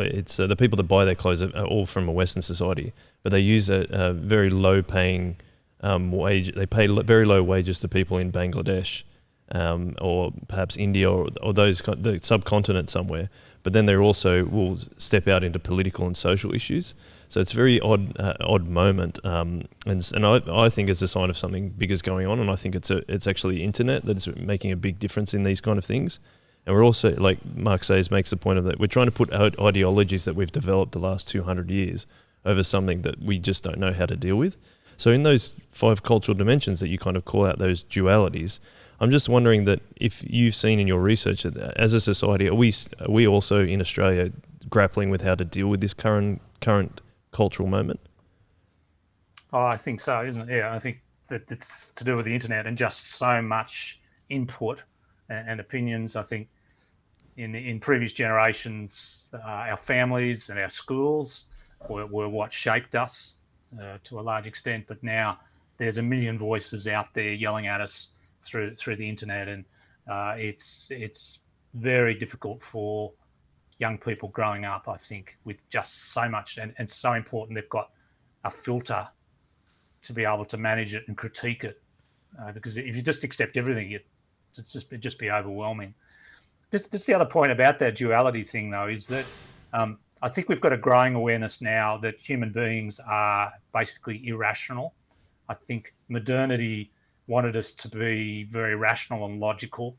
It's the people that buy their clothes are all from a Western society, but they use a very low-paying wage. They pay very low wages to people in Bangladesh, or perhaps India, or the subcontinent somewhere. But then they also will step out into political and social issues. So it's a very odd moment, and I think it's a sign of something big is going on, and I think it's actually the internet that is making a big difference in these kind of things. And we're also, like Mark says, makes the point of that we're trying to put out ideologies that we've developed the last 200 years over something that we just don't know how to deal with. So in those 5 cultural dimensions that you kind of call out, those dualities, I'm just wondering that if you've seen in your research that as a society, are we also in Australia grappling with how to deal with this current cultural moment? Oh, I think so, isn't it? Yeah, I think that it's to do with the internet and just so much input and opinions. I think in previous generations, our families and our schools were what shaped us to a large extent, but now there's a million voices out there yelling at us through the internet, and it's very difficult for young people growing up, I think, with just so much and so important they've got a filter to be able to manage it and critique it, because if you just accept everything, it'd just be overwhelming. Just the other point about that duality thing, though, is that I think we've got a growing awareness now that human beings are basically irrational. I think modernity wanted us to be very rational and logical,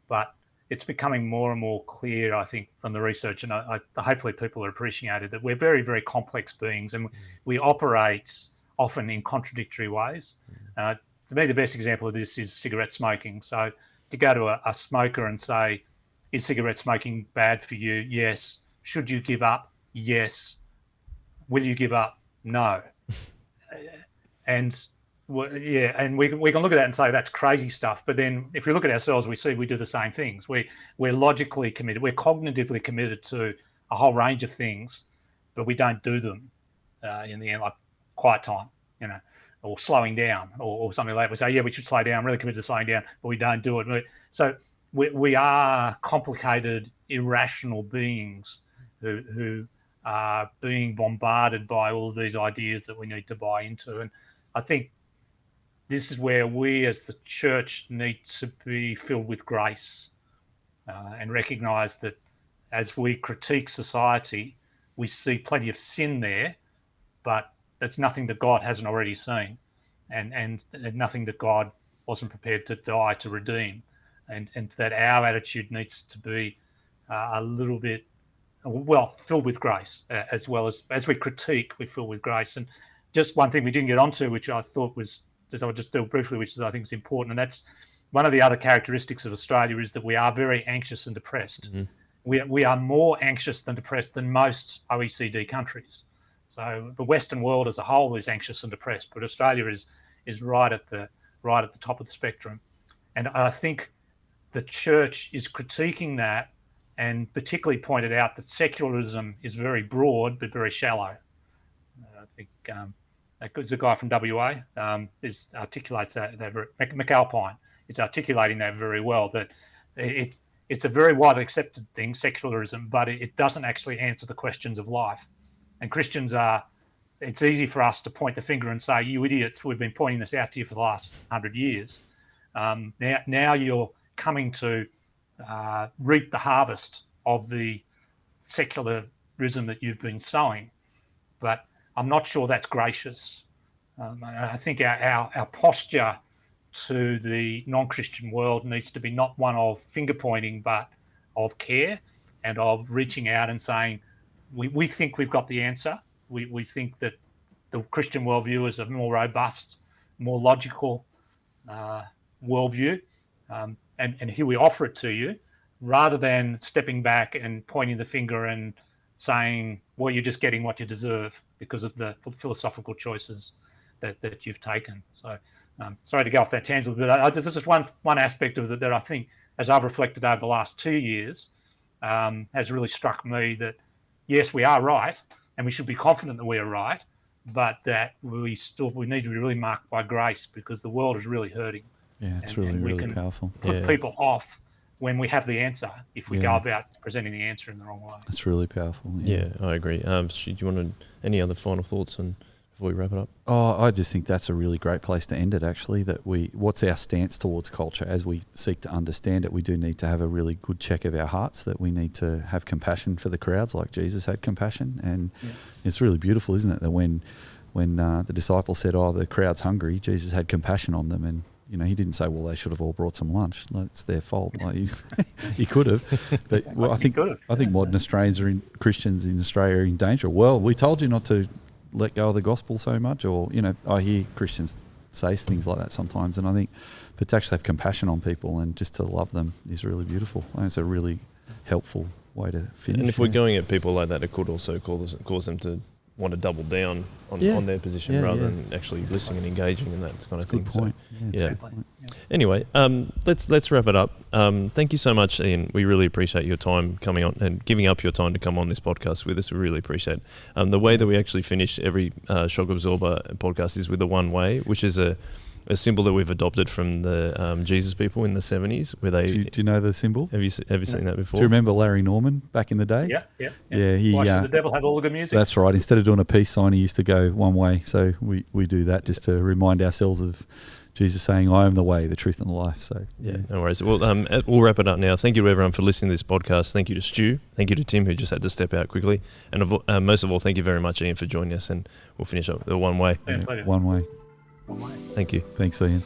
but it's becoming more and more clear, I think, from the research, and hopefully people are appreciated, that we're very, very complex beings and we operate often in contradictory ways. To me, the best example of this is cigarette smoking. So to go to a smoker and say, is cigarette smoking bad for you? Yes. Should you give up? Yes. Will you give up? No. And we can look at that and say that's crazy stuff. But then if we look at ourselves, we see we do the same things. We're logically committed. We're cognitively committed to a whole range of things, but we don't do them in the end, like quiet time, or slowing down or something like that. We say, yeah, we should slow down, really committed to slowing down, but we don't do it. So we are complicated, irrational beings who are being bombarded by all of these ideas that we need to buy into. And I think this is where we as the church need to be filled with grace and recognise that as we critique society, we see plenty of sin there, but it's nothing that God hasn't already seen and nothing that God wasn't prepared to die to redeem. And that our attitude needs to be a little bit, filled with grace, as well as we critique, we fill with grace. And just one thing we didn't get onto, which I thought was, I'll just do briefly, which I think is important, and that's one of the other characteristics of Australia is that we are very anxious and depressed. Mm-hmm. We are more anxious than depressed than most OECD countries. So the Western world as a whole is anxious and depressed, but Australia is right at the top of the spectrum. And I think the church is critiquing that and particularly pointed out that secularism is very broad but very shallow. I think there's a guy from WA articulates that McAlpine is articulating that very well, that it's a very widely accepted thing, secularism, but it doesn't actually answer the questions of life. And Christians it's easy for us to point the finger and say, you idiots, we've been pointing this out to you for the last 100 years. Now you're coming to reap the harvest of the secularism that you've been sowing. But I'm not sure that's gracious. I think our posture to the non-Christian world needs to be not one of finger pointing, but of care and of reaching out and saying, we think we've got the answer. We think that the Christian worldview is a more robust, more logical worldview. And here we offer it to you, rather than stepping back and pointing the finger and saying, well, you're just getting what you deserve because of the philosophical choices that you've taken. So sorry to go off that tangent, but this is one aspect of it that I think, as I've reflected over the last 2 years, has really struck me that, yes, we are right, and we should be confident that we are right, but that we need to be really marked by grace, because the world is really hurting. Yeah, it's really powerful. Put people off when we have the answer if we go about presenting the answer in the wrong way. It's really powerful. Yeah, I agree. Do you want any other final thoughts before we wrap it up? Oh, I just think that's a really great place to end it, actually, that what's our stance towards culture as we seek to understand it. We do need to have a really good check of our hearts, that we need to have compassion for the crowds like Jesus had compassion. And it's really beautiful, isn't it, that when the disciples said, oh, the crowd's hungry, Jesus had compassion on them. And he didn't say, well, they should have all brought some lunch. It's their fault. He could have. But I think modern Australians Christians in Australia are in danger. Well, we told you not to let go of the gospel so much, or, I hear Christians say things like that sometimes. And I think, but to actually have compassion on people and just to love them is really beautiful. And it's a really helpful way to finish. And if we're going at people like that, it could also cause them to want to double down on their position rather than actually listening and engaging in that kind of thing. Good point. So, good point. Anyway, let's wrap it up. Thank you so much, Ian. We really appreciate your time coming on and giving up your time to come on this podcast with us. We really appreciate it. The way that we actually finish every Shock Absorber podcast is with a one way, which is a a symbol that we've adopted from the Jesus people in the 70s, where they. Do you know the symbol? Have you seen that before? Do you remember Larry Norman back in the day? Yeah. He, Why should the devil have all the good music? That's right. Instead of doing a peace sign, he used to go one way. So we do that just to remind ourselves of Jesus saying, "I am the way, the truth, and the life." So yeah, no worries. Well, we'll wrap it up now. Thank you to everyone for listening to this podcast. Thank you to Stu. Thank you to Tim, who just had to step out quickly. And most of all, thank you very much, Ian, for joining us. And we'll finish up the one way. Yeah, one way. One way. Thank you. Thanks, Ian.